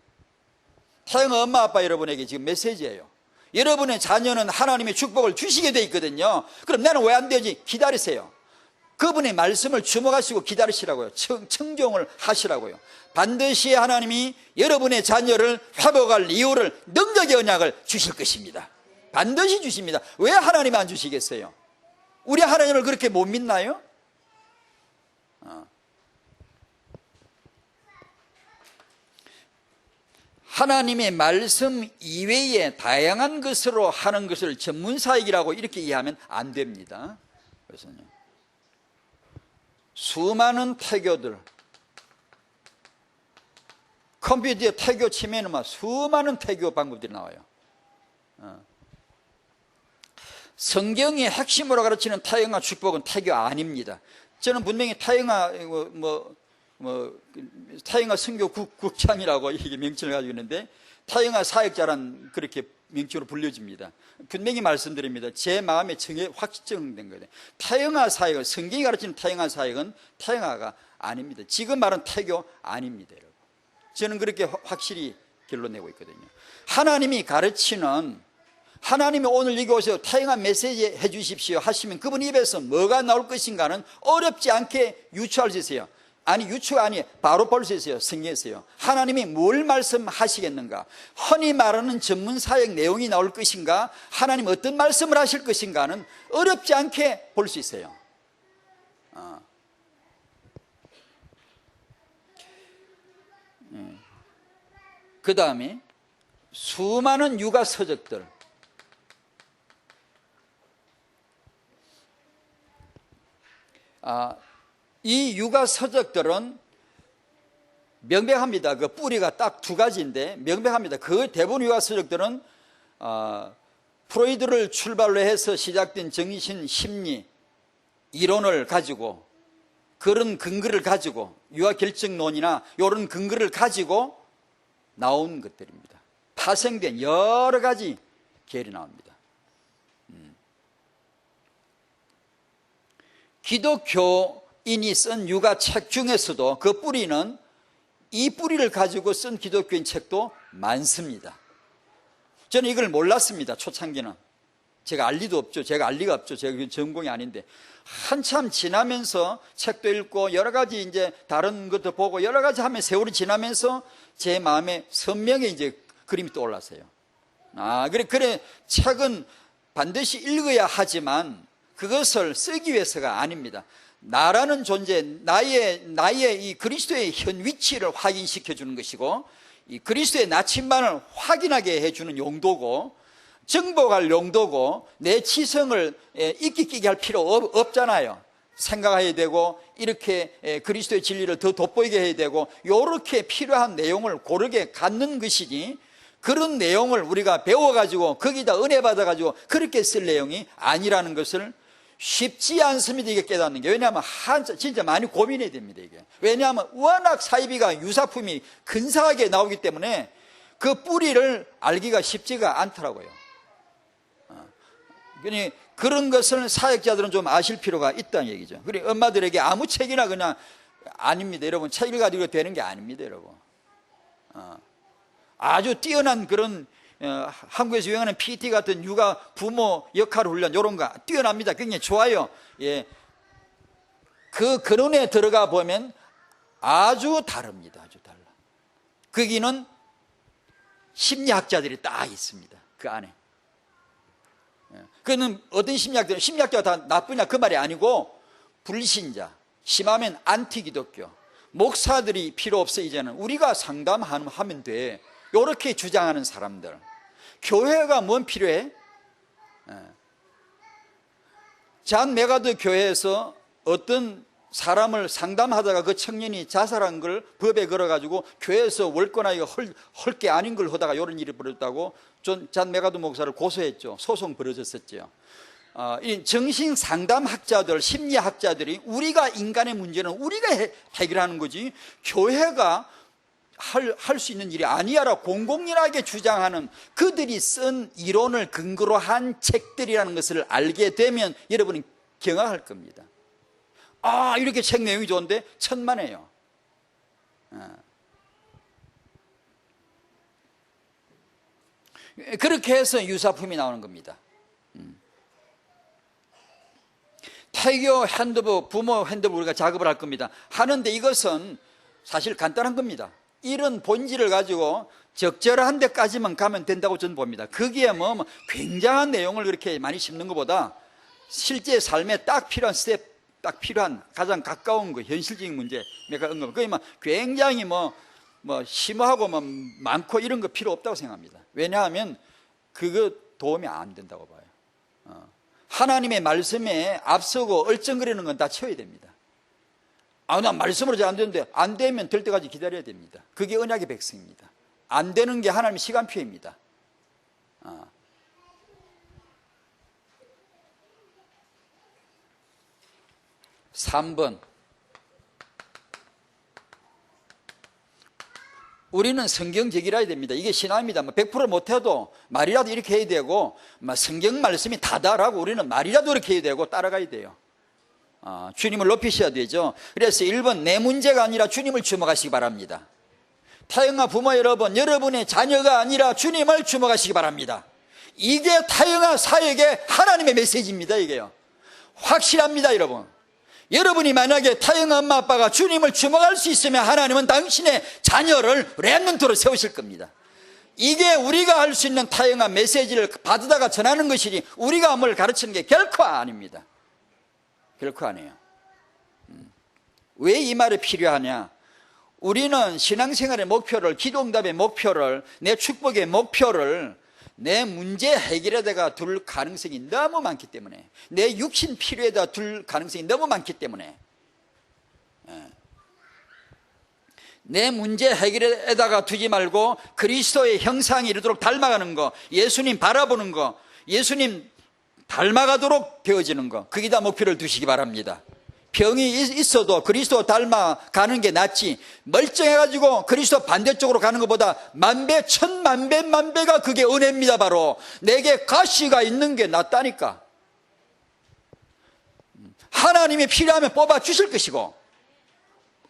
태영아 엄마 아빠 여러분에게 지금 메시지예요. 여러분의 자녀는 하나님의 축복을 주시게 돼 있거든요. 그럼 나는 왜 안 되지? 기다리세요. 그분의 말씀을 주목하시고 기다리시라고요. 청종을 하시라고요. 반드시 하나님이 여러분의 자녀를 회복할 이유를, 능력의 언약을 주실 것입니다. 반드시 주십니다. 왜 하나님이 안 주시겠어요? 우리 하나님을 그렇게 못 믿나요? 하나님의 말씀 이외에 다양한 것으로 하는 것을 전문사역이라고 이렇게 이해하면 안 됩니다. 그래서요, 수많은 태교들, 컴퓨터에 태교 치면은 막 수많은 태교 방법들이 나와요. 성경의 핵심으로 가르치는 타영과 축복은 태교 아닙니다. 저는 분명히 타영과 타영과 선교국장이라고 이게 명칭을 가지고 있는데, 타영과 사역자란 그렇게 명칭으로 불려집니다. 분명히 말씀드립니다. 제 마음에 확정된 거예요. 타영과 사역은, 성경이 가르치는 타영과 사역은 타영화가 아닙니다. 지금 말은 태교 아닙니다, 여러분. 저는 그렇게 확실히 결론내고 있거든요. 하나님이 가르치는, 하나님이 오늘 여기 오셔서 타영한 메시지 해주십시오 하시면 그분 입에서 뭐가 나올 것인가는 어렵지 않게 유추할 수 있어요. 아니, 유추가 아니에요. 바로 볼 수 있어요. 성경에서요. 하나님이 뭘 말씀하시겠는가, 흔히 말하는 전문사역 내용이 나올 것인가, 하나님 어떤 말씀을 하실 것인가는 어렵지 않게 볼 수 있어요. 그 다음에 수많은 육아 서적들, 이 육아 서적들은 명백합니다. 그 뿌리가 딱 두 가지인데 명백합니다. 그 대부분 육아 서적들은 프로이드를 출발로 해서 시작된 정신 심리 이론을 가지고, 그런 근거를 가지고, 유아 결정론이나 이런 근거를 가지고 나온 것들입니다. 파생된 여러 가지 계열이 나옵니다. 기독교인이 쓴 육아책 중에서도 그 뿌리는, 이 뿌리를 가지고 쓴 기독교인 책도 많습니다. 저는 이걸 몰랐습니다. 초창기는 제가 알 리도 없죠. 제가 알 리가 없죠. 제가 전공이 아닌데, 한참 지나면서 책도 읽고 여러 가지 이제 다른 것도 보고 여러 가지 하면 세월이 지나면서 제 마음에 선명히 이제 그림이 떠올랐어요. 그래 책은 반드시 읽어야 하지만 그것을 쓰기 위해서가 아닙니다. 나라는 존재, 나의 이 그리스도의 현 위치를 확인시켜 주는 것이고, 이 그리스도의 나침반을 확인하게 해주는 용도고, 정복할 용도고, 내 치성을 이끼 끼게 할 필요 없잖아요. 생각해야 되고, 이렇게 그리스도의 진리를 더 돋보이게 해야 되고, 이렇게 필요한 내용을 고르게 갖는 것이니, 그런 내용을 우리가 배워가지고 거기다 은혜 받아가지고 그렇게 쓸 내용이 아니라는 것을 쉽지 않습니다. 이게 깨닫는 게. 왜냐하면 진짜 많이 고민해야 됩니다. 이게. 왜냐하면 워낙 사이비가 유사품이 근사하게 나오기 때문에 그 뿌리를 알기가 쉽지가 않더라고요. 그러니 그런 것을 사역자들은 좀 아실 필요가 있다는 얘기죠. 그리고 엄마들에게 아무 책이나 그냥 아닙니다. 여러분, 책을 가지고 되는 게 아닙니다. 여러분. 아주 뛰어난 그런 한국에서 유행하는 PT 같은 육아 부모 역할 훈련, 이런 거 뛰어납니다. 굉장히 좋아요. 예. 그 근원에 들어가 보면 아주 다릅니다. 아주 달라. 거기는 심리학자들이 딱 있습니다. 그 안에. 그는 어떤 심리학자가 다 나쁘냐 그 말이 아니고, 불신자, 심하면 안티기독교, 목사들이 필요 없어, 이제는 우리가 상담하면 돼, 이렇게 주장하는 사람들. 교회가 뭔 필요해? 잔 메가드 교회에서 어떤 사람을 상담하다가 그 청년이 자살한 걸 법에 걸어가지고 교회에서 월권하기가 헐 게 아닌 걸 하다가 이런 일이 벌어졌다고 잔 메가드 목사를 고소했죠. 소송 벌어졌었죠. 이 정신상담학자들, 심리학자들이, 우리가 인간의 문제는 우리가 해결하는 거지 교회가 할 수 있는 일이 아니야라고 공공연하게 주장하는, 그들이 쓴 이론을 근거로 한 책들이라는 것을 알게 되면 여러분은 경악할 겁니다. 이렇게 책 내용이 좋은데 천만에요. 그렇게 해서 유사품이 나오는 겁니다. 태교 핸드북, 부모 핸드북 우리가 작업을 할 겁니다. 하는데 이것은 사실 간단한 겁니다. 이런 본질을 가지고 적절한 데까지만 가면 된다고 저는 봅니다. 거기에 뭐 굉장한 내용을 그렇게 많이 심는 것보다 실제 삶에 딱 필요한 스텝, 딱 필요한 가장 가까운 거, 현실적인 문제 내가 언급. 그게 막 굉장히 뭐 심오하고 뭐 많고 이런 거 필요 없다고 생각합니다. 왜냐하면 그거 도움이 안 된다고 봐요. 하나님의 말씀에 앞서고 얼쩡거리는 건 다 채워야 됩니다. 나 말씀으로 잘 안 되는데, 안 되면 될 때까지 기다려야 됩니다. 그게 언약의 백성입니다. 안 되는 게 하나님의 시간표입니다. 3번, 우리는 성경적이라야 됩니다. 이게 신앙입니다. 100% 못해도 말이라도 이렇게 해야 되고, 성경 말씀이 다다라고 우리는 말이라도 이렇게 해야 되고 따라가야 돼요. 주님을 높이셔야 되죠. 그래서 1번, 내 문제가 아니라 주님을 주목하시기 바랍니다. 타영아 부모 여러분, 여러분의 자녀가 아니라 주님을 주목하시기 바랍니다. 이게 타영아 사역의 하나님의 메시지입니다. 이게요, 확실합니다. 여러분, 여러분이 만약에 타영아 엄마 아빠가 주님을 주목할 수 있으면 하나님은 당신의 자녀를 렘넌트로 세우실 겁니다. 이게 우리가 할 수 있는 타영아 메시지를 받아다가 전하는 것이지 우리가 뭘 가르치는 게 결코 아닙니다. 결코 아니에요. 왜 이 말이 필요하냐? 우리는 신앙생활의 목표를, 기도응답의 목표를, 내 축복의 목표를 내 문제 해결에다가 둘 가능성이 너무 많기 때문에, 내 육신 필요에다 둘 가능성이 너무 많기 때문에, 내 문제 해결에다가 두지 말고 그리스도의 형상이 이르도록 닮아가는 거, 예수님 바라보는 거, 예수님 닮아가도록 되어지는 거, 거기다 목표를 두시기 바랍니다. 병이 있어도 그리스도 닮아가는 게 낫지, 멀쩡해가지고 그리스도 반대쪽으로 가는 것보다 만배 천만배 만배가 그게 은혜입니다. 바로 내게 가시가 있는 게 낫다니까. 하나님이 필요하면 뽑아 주실 것이고,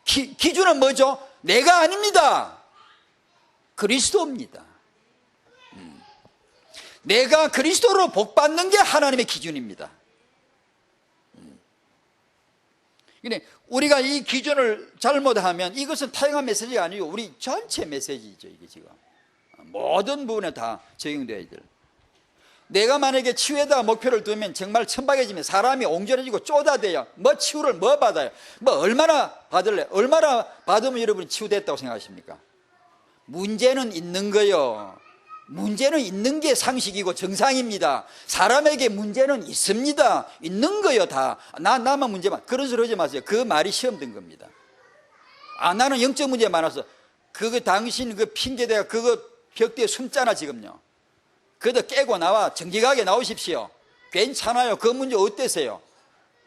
기준은 뭐죠? 내가 아닙니다. 그리스도입니다. 내가 그리스도로 복받는 게 하나님의 기준입니다. 근데 우리가 이 기준을 잘못하면 이것은 타영한 메시지가 아니고 우리 전체 메시지죠. 이게 지금 모든 부분에 다 적용되어야 될. 내가 만약에 치유에다가 목표를 두면 정말 천박해지면 사람이 옹졸해지고 쪼다대요. 뭐 치유를 뭐 받아요? 뭐 얼마나 받을래? 얼마나 받으면 여러분이 치유됐다고 생각하십니까? 문제는 있는 거요. 문제는 있는 게 상식이고 정상입니다. 사람에게 문제는 있습니다. 있는 거요. 다 나만 문제만, 그런 소리 하지 마세요. 그 말이 시험 든 겁니다. 나는 영적 문제 많아서. 그거 당신 그 핑계대가 그거 벽대에 숨잖아 지금요. 그거 깨고 나와 정직하게 나오십시오. 괜찮아요. 그 문제 어때세요?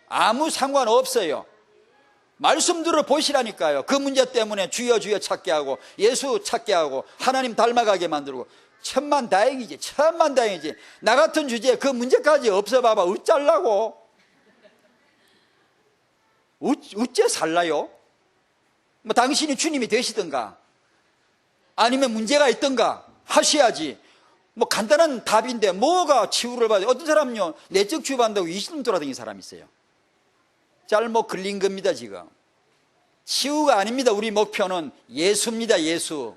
아무 상관없어요. 말씀 들어보시라니까요. 그 문제 때문에 주여 주여 찾게 하고 예수 찾게 하고 하나님 닮아가게 만들고 천만다행이지. 천만다행이지. 나 같은 주제에 그 문제까지 없어봐봐 어쩌려고? 어째 살라요? 뭐 당신이 주님이 되시든가 아니면 문제가 있든가 하셔야지. 뭐 간단한 답인데 뭐가 치유를 받아요? 어떤 사람은요 내적 치유 받는다고 20년 돌아다니는 사람이 있어요. 잘못 걸린 겁니다. 지금 치유가 아닙니다. 우리 목표는 예수입니다. 예수.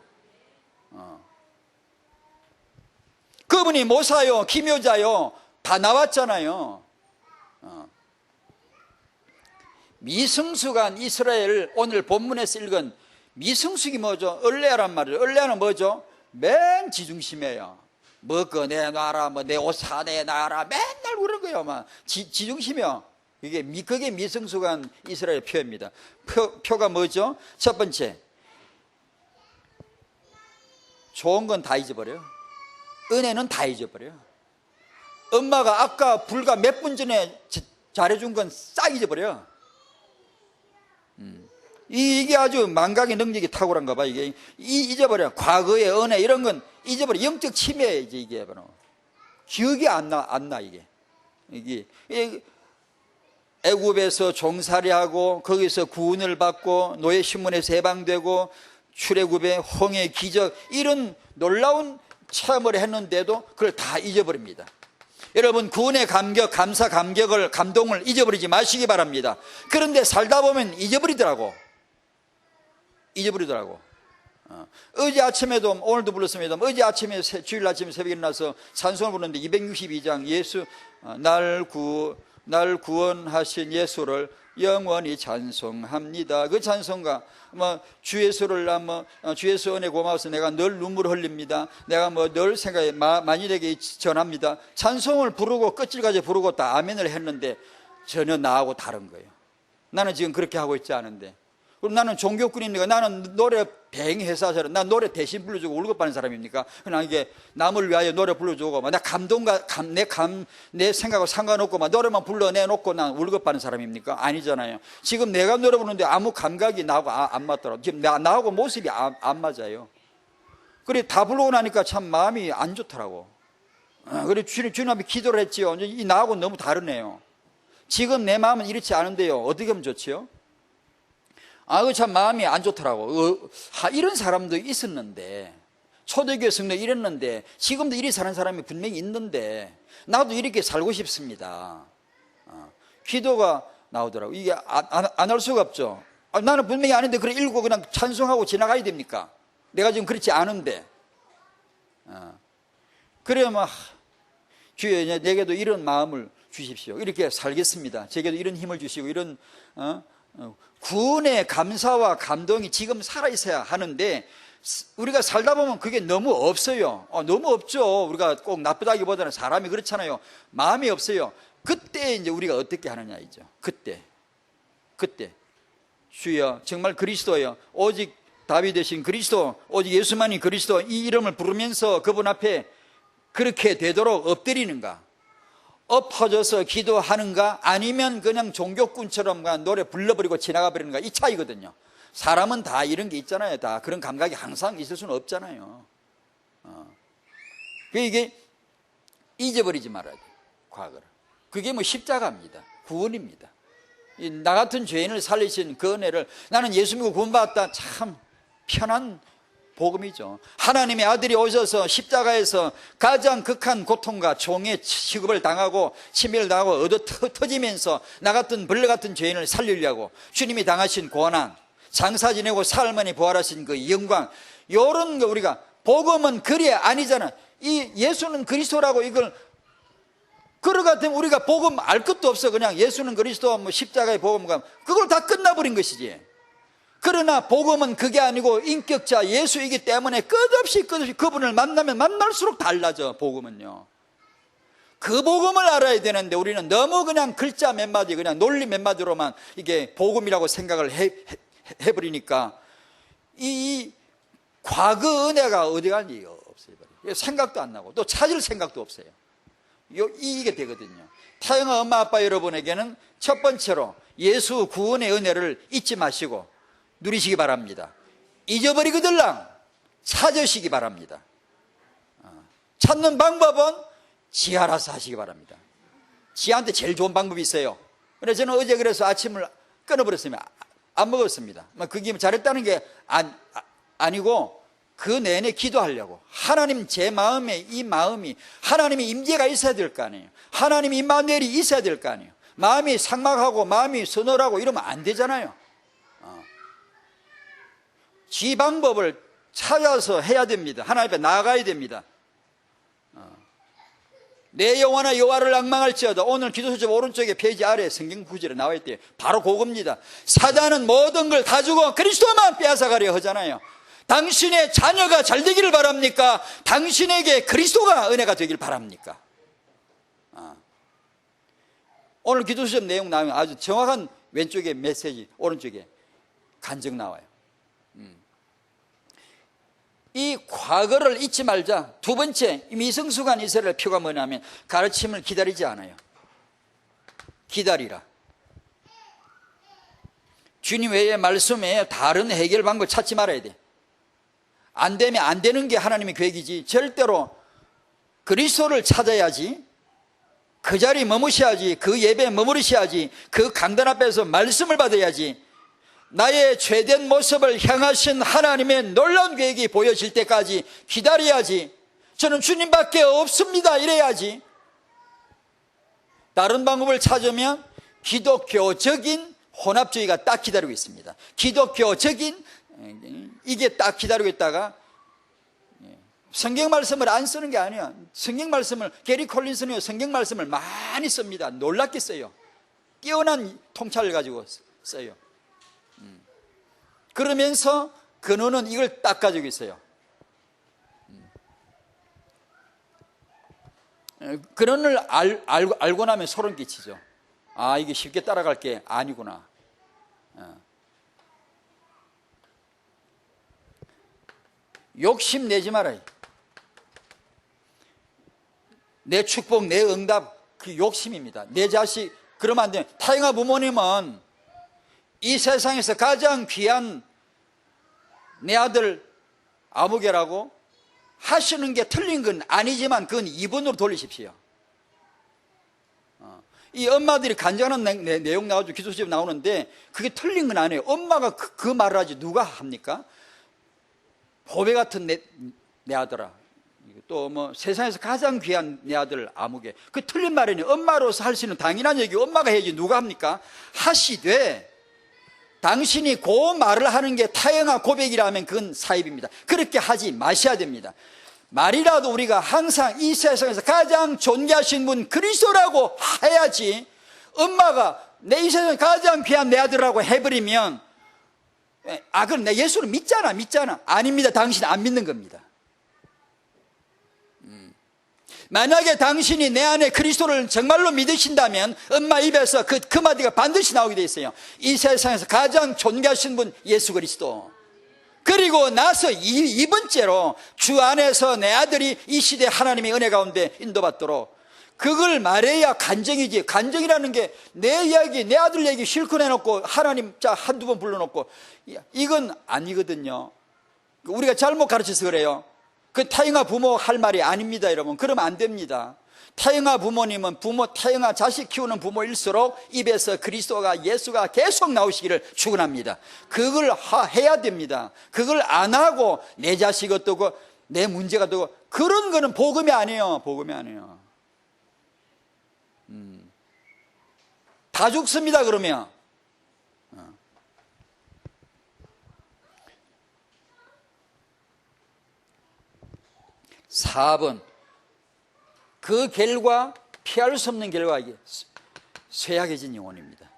그분이 모사요 기묘자요 다 나왔잖아요. 미성숙한 이스라엘, 오늘 본문에서 읽은 미성숙이 뭐죠? 얼레아란 말이에요. 얼레아는 뭐죠? 맨 지중심이에요. 뭐 꺼내놔라, 뭐 내 옷 사내놔라, 맨날 그런 거예요. 막 지중심이요. 그게 미성숙한 이스라엘 표입니다. 표가 뭐죠? 첫 번째, 좋은 건 다 잊어버려요. 은혜는 다 잊어버려요. 엄마가 아까 불과 몇 분 전에 잘해준 건 싹 잊어버려요. 이게 아주 망각의 능력이 탁월한가 봐. 이게 잊어버려. 과거의 은혜 이런 건 잊어버려. 영적 침해이지 이게 바로. 기억이 안 나 이게 애굽에서 종살이하고 거기서 구원을 받고 노예 신문에서 해방되고 출애굽의 홍해 기적 이런 놀라운 체험을 했는데도 그걸 다 잊어버립니다. 여러분 구원의 감격, 감사, 감격을, 감동을 잊어버리지 마시기 바랍니다. 그런데 살다 보면 잊어버리더라고. 어제 아침에도, 오늘도 불렀습니다. 어제 아침에, 주일 아침에 새벽에 일어나서 찬송을 부르는데 262장 예수, 날 구원하신 예수를 영원히 찬송합니다. 그 찬송가, 주 예수를, 주 예수 은혜 고마워서 내가 늘 눈물 흘립니다. 내가 늘 생각에 만일에게 전합니다. 찬송을 부르고 끝질까지 부르고 다 아멘을 했는데 전혀 나하고 다른 거예요. 나는 지금 그렇게 하고 있지 않은데. 그럼 나는 종교꾼입니까? 나는 노래 배행회사처럼 난 노래 대신 불러주고 울고빠는 사람입니까? 그냥 이게 남을 위하여 노래 불러주고 나 감동과 내 생각과 상관없고 노래만 불러내놓고 난 울고빠는 사람입니까? 아니잖아요. 지금 내가 노래 부르는데 아무 감각이 나하고 안 맞더라고. 지금 나하고 모습이 안 맞아요. 그래 다 부르고 나니까 참 마음이 안 좋더라고. 그래 주님 앞에 기도를 했지요. 이 나하고 너무 다르네요. 지금 내 마음은 이렇지 않은데요. 어떻게 하면 좋지요? 그 참 마음이 안 좋더라고. 이런 사람도 있었는데, 초대교회 성도 이랬는데, 지금도 이렇게 사는 사람이 분명히 있는데, 나도 이렇게 살고 싶습니다. 기도가 나오더라고. 이게 안 할 수가 없죠. 나는 분명히 아는데, 그래 읽고 그냥 찬송하고 지나가야 됩니까? 내가 지금 그렇지 않은데. 그래야 주여, 내게도 이런 마음을 주십시오. 이렇게 살겠습니다. 제게도 이런 힘을 주시고, 이런, 구원의 감사와 감동이 지금 살아있어야 하는데 우리가 살다 보면 그게 너무 없어요. 너무 없죠. 우리가 꼭 나쁘다기보다는 사람이 그렇잖아요. 마음이 없어요. 그때 이제 우리가 어떻게 하느냐이죠. 그때 주여 정말 그리스도요, 오직 답이 되신 그리스도, 오직 예수만이 그리스도, 이 이름을 부르면서 그분 앞에 그렇게 되도록 엎드리는가, 엎어져서 기도하는가, 아니면 그냥 종교꾼처럼 노래 불러버리고 지나가 버리는가, 이 차이거든요. 사람은 다 이런 게 있잖아요. 다 그런 감각이 항상 있을 수는 없잖아요. 이게 잊어버리지 말아야 돼요. 과거를. 그게 십자가입니다. 구원입니다. 나 같은 죄인을 살리신 그 은혜를, 나는 예수 믿고 구원받았다, 참 편한 복음이죠. 하나님의 아들이 오셔서 십자가에서 가장 극한 고통과 종의 취급을 당하고 침멸을 당하고 얻어 터지면서 나 같은 벌레 같은 죄인을 살리려고 주님이 당하신 고난, 장사 지내고 사흘만에 부활하신 그 영광, 이런 거 우리가, 복음은 그리 아니잖아. 이 예수는 그리스도라고 이걸 그러 같으면 우리가 복음 알 것도 없어. 그냥 예수는 그리스도, 십자가의 복음, 그걸 다 끝나버린 것이지. 그러나 복음은 그게 아니고 인격자 예수이기 때문에 끝없이 그분을 만나면 만날수록 달라져. 복음은요, 그 복음을 알아야 되는데 우리는 너무 그냥 글자 몇 마디, 그냥 논리 몇 마디로만 이게 복음이라고 생각을 해버리니까 이 과거 은혜가 어디 갔니? 없어요. 생각도 안 나고 또 찾을 생각도 없어요. 이게 되거든요. 태영아 엄마 아빠 여러분에게는 첫 번째로 예수 구원의 은혜를 잊지 마시고 누리시기 바랍니다. 잊어버리거들랑 찾으시기 바랍니다. 찾는 방법은 지 알아서 하시기 바랍니다. 지한테 제일 좋은 방법이 있어요. 그래서 저는 어제 그래서 아침을 끊어버렸습니다. 안 먹었습니다. 그게 잘했다는 게 아니고 그 내내 기도하려고. 하나님, 제 마음에 이 마음이 하나님의 임재가 있어야 될 거 아니에요. 하나님의 임마누엘이 있어야 될 거 아니에요. 마음이 삭막하고 마음이 서늘하고 이러면 안 되잖아요. 지 방법을 찾아서 해야 됩니다. 하나님 앞에 나아가야 됩니다. 내 영혼아 여호와를 앙망할지어다. 오늘 기도수첩 오른쪽에 페이지 아래 성경 구절에 나와 있대요. 바로 그겁니다. 사단은 모든 걸 다 주고 그리스도만 빼앗아가려 하잖아요. 당신의 자녀가 잘 되기를 바랍니까? 당신에게 그리스도가 은혜가 되길 바랍니까? 오늘 기도수첩 내용 나오면 아주 정확한 왼쪽에 메시지, 오른쪽에 간증 나와요. 이 과거를 잊지 말자. 두 번째, 미성숙한 이스라엘 표가 뭐냐면 가르침을 기다리지 않아요. 기다리라. 주님 외에 말씀 외에 다른 해결 방법을 찾지 말아야 돼. 안 되면 안 되는 게 하나님의 계획이지, 절대로 그리스도를 찾아야지, 그 자리에 머무셔야지, 그 예배에 머무르셔야지, 그 강단 앞에서 말씀을 받아야지, 나의 죄된 모습을 향하신 하나님의 놀라운 계획이 보여질 때까지 기다려야지. 저는 주님밖에 없습니다 이래야지. 다른 방법을 찾으면 기독교적인 혼합주의가 딱 기다리고 있습니다. 기독교적인 이게 딱 기다리고 있다가 성경 말씀을 안 쓰는 게 아니야. 성경 말씀을 게리 콜린스는 성경 말씀을 많이 씁니다. 놀랍게 써요. 뛰어난 통찰을 가지고 써요. 그러면서 근원은 이걸 딱 가지고 있어요. 근원을 알고 나면 소름 끼치죠. 아, 이게 쉽게 따라갈 게 아니구나. 욕심 내지 마라. 내 축복, 내 응답, 그 욕심입니다. 내 자식, 그러면 안 돼요. 타영아 부모님은 이 세상에서 가장 귀한 내 아들 아무개라고 하시는 게 틀린 건 아니지만 그건 이분으로 돌리십시오. 이 엄마들이 간증하는 내용 나오죠. 기도수집 나오는데 그게 틀린 건 아니에요. 엄마가 그 말을 하지 누가 합니까? 보배 같은 내 아들아, 또 뭐 세상에서 가장 귀한 내 아들 아무개, 그 틀린 말이니 엄마로서 할 수 있는 당연한 얘기 엄마가 해야지 누가 합니까? 하시되 당신이 그 말을 하는 게 타영아 고백이라면 그건 사입입니다. 그렇게 하지 마셔야 됩니다. 말이라도 우리가 항상 이 세상에서 가장 존귀하신 분 그리스도라고 해야지, 엄마가 내 이 세상에 가장 귀한 내 아들이라고 해버리면 그럼 내 예수를 믿잖아. 아닙니다. 당신 안 믿는 겁니다. 만약에 당신이 내 안에 그리스도를 정말로 믿으신다면 엄마 입에서 그 마디가 반드시 나오게 돼 있어요. 이 세상에서 가장 존귀하신 분 예수 그리스도. 그리고 나서 이 번째로 주 안에서 내 아들이 이 시대 하나님의 은혜 가운데 인도받도록, 그걸 말해야 간증이지. 간증이라는 게 내 이야기, 내 아들 얘기 실컷 해놓고 하나님 자 한두 번 불러놓고, 이건 아니거든요. 우리가 잘못 가르쳐서 그래요. 그 타영아 부모 할 말이 아닙니다, 여러분. 그러면 안 됩니다. 타영아 부모님은 타영아 자식 키우는 부모일수록 입에서 그리스도가, 예수가 계속 나오시기를 축원합니다. 그걸 해야 됩니다. 그걸 안 하고 내 자식 어떠고 내 문제가 어떠고 그런 거는 복음이 아니에요. 복음이 아니에요. 다 죽습니다, 그러면. 4번, 그 결과 피할 수 없는 결과, 이게 쇠약해진 영혼입니다.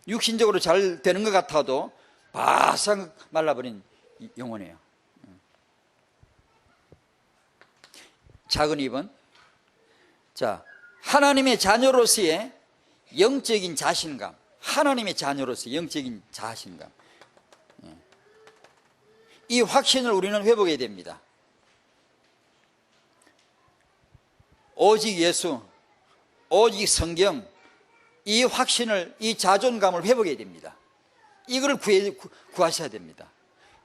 육신적으로 잘 되는 것 같아도 바싹 말라버린 영혼이에요. 작은 2번, 자, 하나님의 자녀로서의 영적인 자신감. 하나님의 자녀로서의 영적인 자신감. 이 확신을 우리는 회복해야 됩니다. 오직 예수, 오직 성경, 이 확신을, 이 자존감을 회복해야 됩니다. 이걸 구하셔야 됩니다.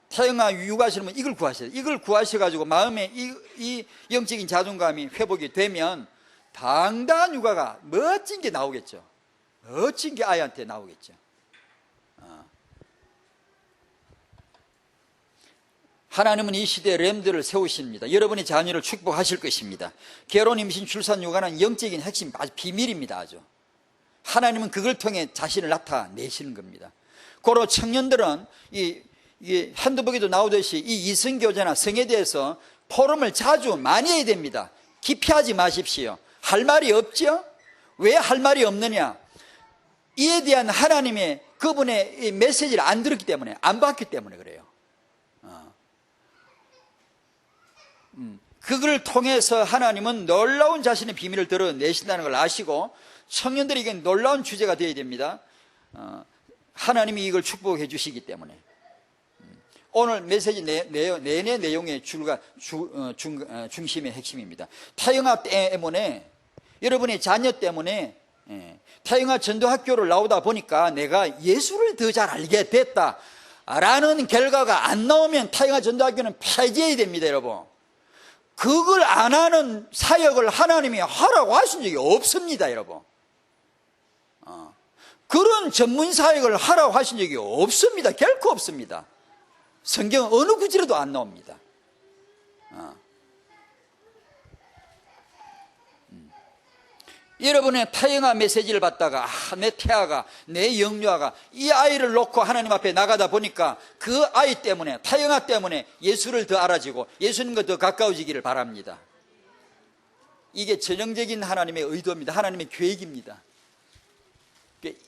태영아 육아하시면 이걸 구하셔야 돼요. 이걸 구하셔가지고 마음에 이 영적인 자존감이 회복이 되면 당당한 육아가 멋진 게 나오겠죠. 멋진 게 아이한테 나오겠죠. 하나님은 이 시대에 렘들을 세우십니다. 여러분의 자녀를 축복하실 것입니다. 결혼, 임신, 출산, 육아는 영적인 핵심, 아주 비밀입니다. 아주 하나님은 그걸 통해 자신을 나타내시는 겁니다. 고로 청년들은 이 핸드북에도 나오듯이 이 이성교제나 성에 대해서 포럼을 자주 많이 해야 됩니다. 기피하지 마십시오. 할 말이 없죠? 왜 할 말이 없느냐? 이에 대한 하나님의 그분의 메시지를 안 들었기 때문에, 안 받기 때문에 그래요. 그걸 통해서 하나님은 놀라운 자신의 비밀을 드러내신다는 걸 아시고, 청년들에게 놀라운 주제가 되어야 됩니다. 하나님이 이걸 축복해 주시기 때문에. 오늘 메시지 내내 내용의 중심의 핵심입니다. 타영아 때문에, 여러분의 자녀 때문에, 타영아 전도학교를 나오다 보니까 내가 예수를 더 잘 알게 됐다 라는 결과가 안 나오면 타영아 전도학교는 폐지해야 됩니다, 여러분. 그걸 안 하는 사역을 하나님이 하라고 하신 적이 없습니다, 여러분. 그런 전문 사역을 하라고 하신 적이 없습니다. 결코 없습니다. 성경 어느 구절에도 안 나옵니다. 여러분의 태영아 메시지를 받다가 내 태아가, 내 영유아가 이 아이를 놓고 하나님 앞에 나가다 보니까 그 아이 때문에, 태영아 때문에 예수를 더 알아지고 예수님과 더 가까워지기를 바랍니다. 이게 전형적인 하나님의 의도입니다. 하나님의 계획입니다.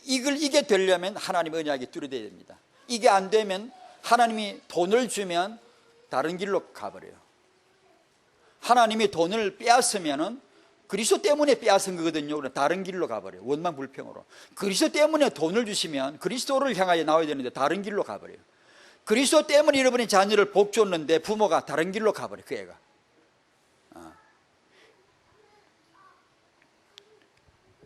이게 되려면 하나님의 언약이 뚜렷해야 됩니다. 이게 안 되면 하나님이 돈을 주면 다른 길로 가버려요. 하나님이 돈을 빼앗으면은 그리스도 때문에 빼앗은 거거든요. 다른 길로 가버려요. 원망불평으로. 그리스도 때문에 돈을 주시면 그리스도를 향하여 나와야 되는데 다른 길로 가버려요. 그리스도 때문에 여러분이 자녀를 복 줬는데 부모가 다른 길로 가버려요. 그 애가.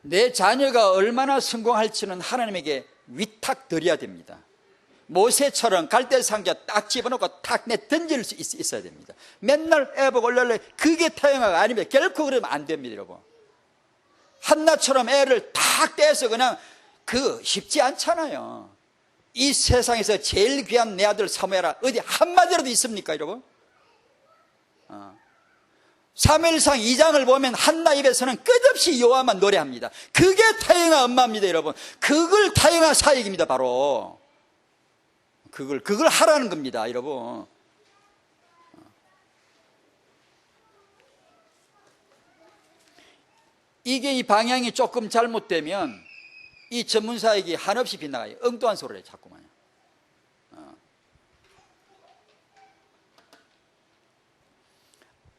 내 자녀가 얼마나 성공할지는 하나님에게 위탁드려야 됩니다. 모세처럼 갈대상자 딱 집어넣고 탁 내 던질 수 있어야 됩니다. 맨날 애 보고 올려래 그게 태영아가 아니면 결코 그러면 안 됩니다. 여러분, 한나처럼 애를 탁 떼서 그냥 쉽지 않잖아요. 이 세상에서 제일 귀한 내 아들 사무엘아 어디 한마디라도 있습니까 여러분? 사무엘상 2장을 보면 한나 입에서는 끝없이 여호와만 노래합니다. 그게 태영아 엄마입니다. 여러분, 그걸 태영아 사역입니다. 바로 그걸 하라는 겁니다. 여러분, 이게 이 방향이 조금 잘못되면 이 전문사역이 한없이 빗나가요. 엉뚱한 소리를 해요 자꾸만요.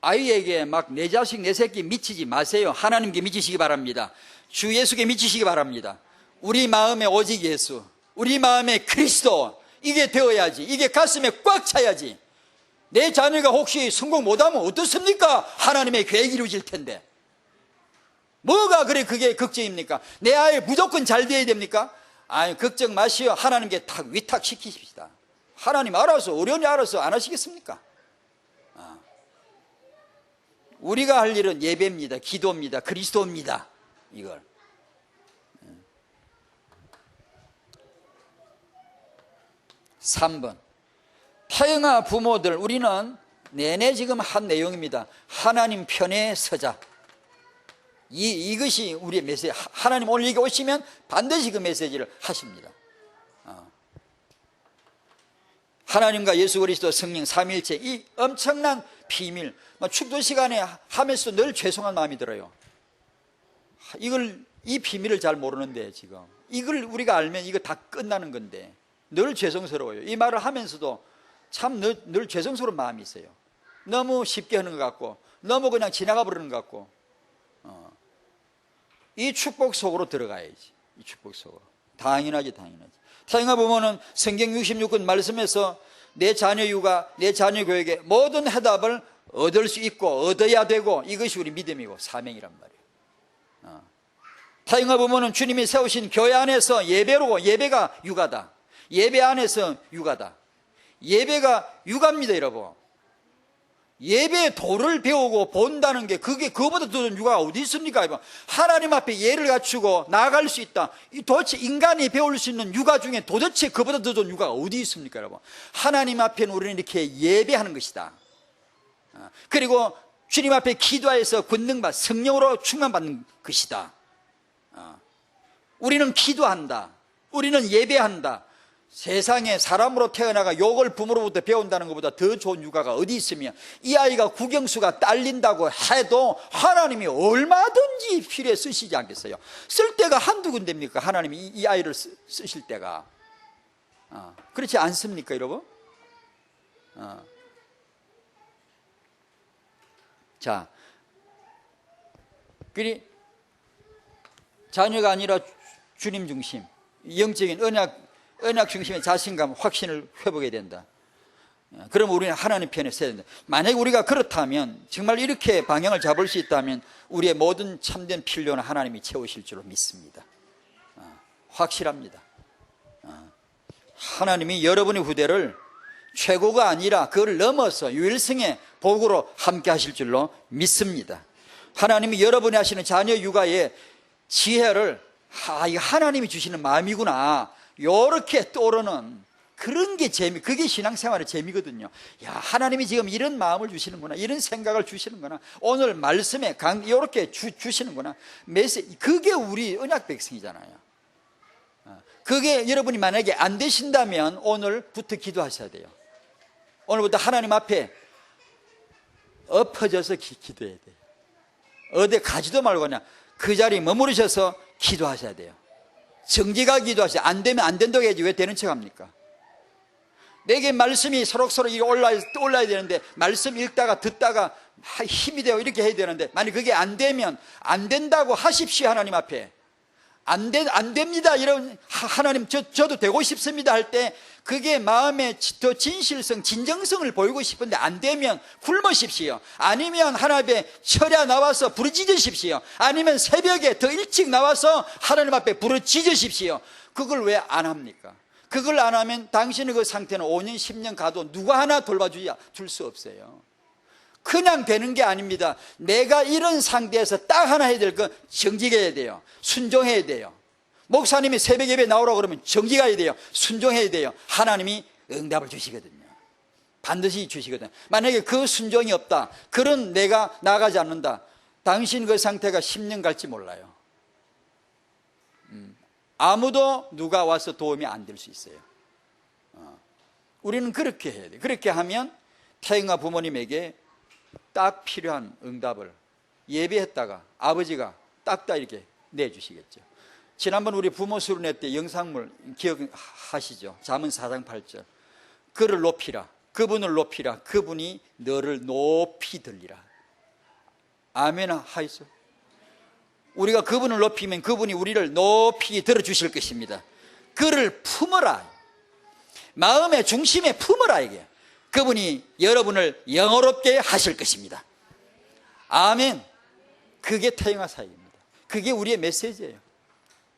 아이에게 막 내 자식 내 새끼 미치지 마세요. 하나님께 미치시기 바랍니다. 주 예수께 미치시기 바랍니다. 우리 마음에 오직 예수, 우리 마음에 그리스도, 이게 되어야지. 이게 가슴에 꽉 차야지. 내 자녀가 혹시 성공 못하면 어떻습니까? 하나님의 계획이 이루어질 텐데 뭐가 그게 걱정입니까? 내 아이 무조건 잘 돼야 됩니까? 아니, 걱정 마시오. 하나님께 탁 위탁시키십시다. 하나님 알아서, 어련히 알아서 안 하시겠습니까? 우리가 할 일은 예배입니다. 기도입니다. 그리스도입니다. 이걸. (3번) 태영아 부모들, 우리는 내내 지금 한 내용입니다. 하나님 편에 서자. 이것이 우리의 메시지. 하나님 오늘 여기 오시면 반드시 그 메시지를 하십니다. 하나님과 예수 그리스도 성령 삼위일체, 이 엄청난 비밀, 축도 시간에 하면서도 늘 죄송한 마음이 들어요. 이 비밀을 잘 모르는데, 지금 이걸 우리가 알면 이거 다 끝나는 건데 늘 죄송스러워요. 이 말을 하면서도 참 늘 죄송스러운 마음이 있어요. 너무 쉽게 하는 것 같고, 너무 그냥 지나가 버리는 것 같고. 이 축복 속으로 들어가야지. 이 축복 속으로. 당연하지. 태영아 부모는 성경 66권 말씀에서 내 자녀 육아, 내 자녀 교육에 모든 해답을 얻을 수 있고 얻어야 되고, 이것이 우리 믿음이고 사명이란 말이에요. 태영아 부모는 주님이 세우신 교회 안에서 예배로고, 예배가 육아다. 예배 안에서 육아다. 예배가 육아입니다. 여러분, 예배의 도를 배우고 본다는 게 그거보다 더 좋은 육아가 어디 있습니까? 하나님 앞에 예를 갖추고 나아갈 수 있다. 도대체 인간이 배울 수 있는 육아 중에 도대체 그보다 더 좋은 육아가 어디 있습니까? 여러분, 하나님 앞에는 우리는 이렇게 예배하는 것이다. 그리고 주님 앞에 기도하여서 권능받, 성령으로 충만받는 것이다. 우리는 기도한다. 우리는 예배한다. 세상에 사람으로 태어나가 욕을 부모로부터 배운다는 것보다 더 좋은 육아가 어디 있으며, 이 아이가 국영수가 딸린다고 해도 하나님이 얼마든지 필요에 쓰시지 않겠어요? 쓸 때가 한두 군데입니까? 하나님이 이 아이를 쓰실 때가. 그렇지 않습니까 여러분? 자, 그리 자녀가 아니라 주님 중심, 영적인 언약 중심의 자신감, 확신을 회복해야 된다. 그럼 우리는 하나님 편에 서야 된다. 만약에 우리가 그렇다면, 정말 이렇게 방향을 잡을 수 있다면 우리의 모든 참된 필요는 하나님이 채우실 줄로 믿습니다. 확실합니다. 하나님이 여러분의 후대를 최고가 아니라 그걸 넘어서 유일성의 복으로 함께 하실 줄로 믿습니다. 하나님이 여러분이 하시는 자녀 육아의 지혜를, 이거 하나님이 주시는 마음이구나, 요렇게 떠오르는 그런 게 그게 신앙생활의 재미거든요. 야, 하나님이 지금 이런 마음을 주시는구나, 이런 생각을 주시는구나, 오늘 말씀에 이렇게 주시는구나. 그게 우리 언약 백성이잖아요. 그게 여러분이 만약에 안 되신다면 오늘부터 기도하셔야 돼요. 오늘부터 하나님 앞에 엎어져서 기도해야 돼요. 어디 가지도 말고 그냥 그 자리에 머무르셔서 기도하셔야 돼요. 정지가 기도하셔야 돼요. 안 되면 안 된다고 해야지 왜 되는 척 합니까? 내게 말씀이 서로서로 올라야 되는데, 말씀 읽다가 듣다가 힘이 되고 이렇게 해야 되는데, 만약 그게 안 되면 안 된다고 하십시오. 하나님 앞에 안 됩니다, 이런, 하나님 저도 되고 싶습니다 할 때 그게 마음에 더 진실성, 진정성을 보이고 싶은데 안 되면 굶으십시오. 아니면 하나님 앞에 철야 나와서 부르짖으십시오. 아니면 새벽에 더 일찍 나와서 하나님 앞에 부르짖으십시오. 그걸 왜 안 합니까? 그걸 안 하면 당신의 그 상태는 5년 10년 가도 누가 하나 돌봐줄 수 없어요. 그냥 되는 게 아닙니다. 내가 이런 상태에서 딱 하나 해야 될 건 정직해야 돼요. 순종해야 돼요. 목사님이 새벽 예배 나오라고 그러면 정직해야 돼요. 순종해야 돼요. 하나님이 응답을 주시거든요. 반드시 주시거든요. 만약에 그 순종이 없다, 그런 내가 나가지 않는다, 당신 그 상태가 10년 갈지 몰라요. 아무도 누가 와서 도움이 안 될 수 있어요. 우리는 그렇게 해야 돼요. 그렇게 하면 태영아 부모님에게 딱 필요한 응답을 예배했다가 아버지가 딱딱 이렇게 내주시겠죠. 지난번 우리 부모 수련회 때 영상물 기억하시죠? 잠언 4장 8절. 그를 높이라, 그분을 높이라, 그분이 너를 높이 들리라. 아멘 하이소. 우리가 그분을 높이면 그분이 우리를 높이 들어주실 것입니다. 그를 품어라, 마음의 중심에 품어라. 이게 그분이 여러분을 영어롭게 하실 것입니다. 아멘. 그게 태영아 사역입니다. 그게 우리의 메시지예요.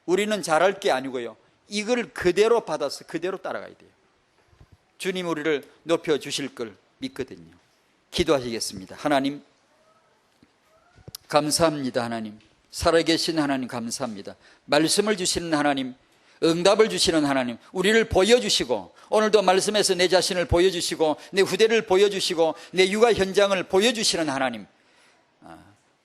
우리는 잘할 게 아니고요, 이걸 그대로 받아서 그대로 따라가야 돼요. 주님 우리를 높여주실 걸 믿거든요. 기도하시겠습니다. 하나님 감사합니다. 하나님 살아계신 하나님 감사합니다. 말씀을 주시는 하나님, 응답을 주시는 하나님, 우리를 보여주시고 오늘도 말씀에서 내 자신을 보여주시고 내 후대를 보여주시고 내 육아 현장을 보여주시는 하나님,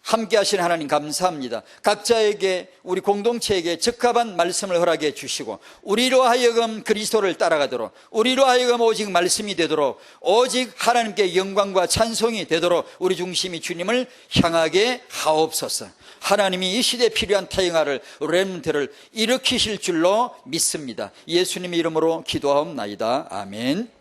함께 하시는 하나님 감사합니다. 각자에게, 우리 공동체에게 적합한 말씀을 허락해 주시고 우리로 하여금 그리스도를 따라가도록, 우리로 하여금 오직 말씀이 되도록, 오직 하나님께 영광과 찬송이 되도록 우리 중심이 주님을 향하게 하옵소서. 하나님이 이 시대에 필요한 태영아를, 렘넌트를 일으키실 줄로 믿습니다. 예수님의 이름으로 기도하옵나이다. 아멘.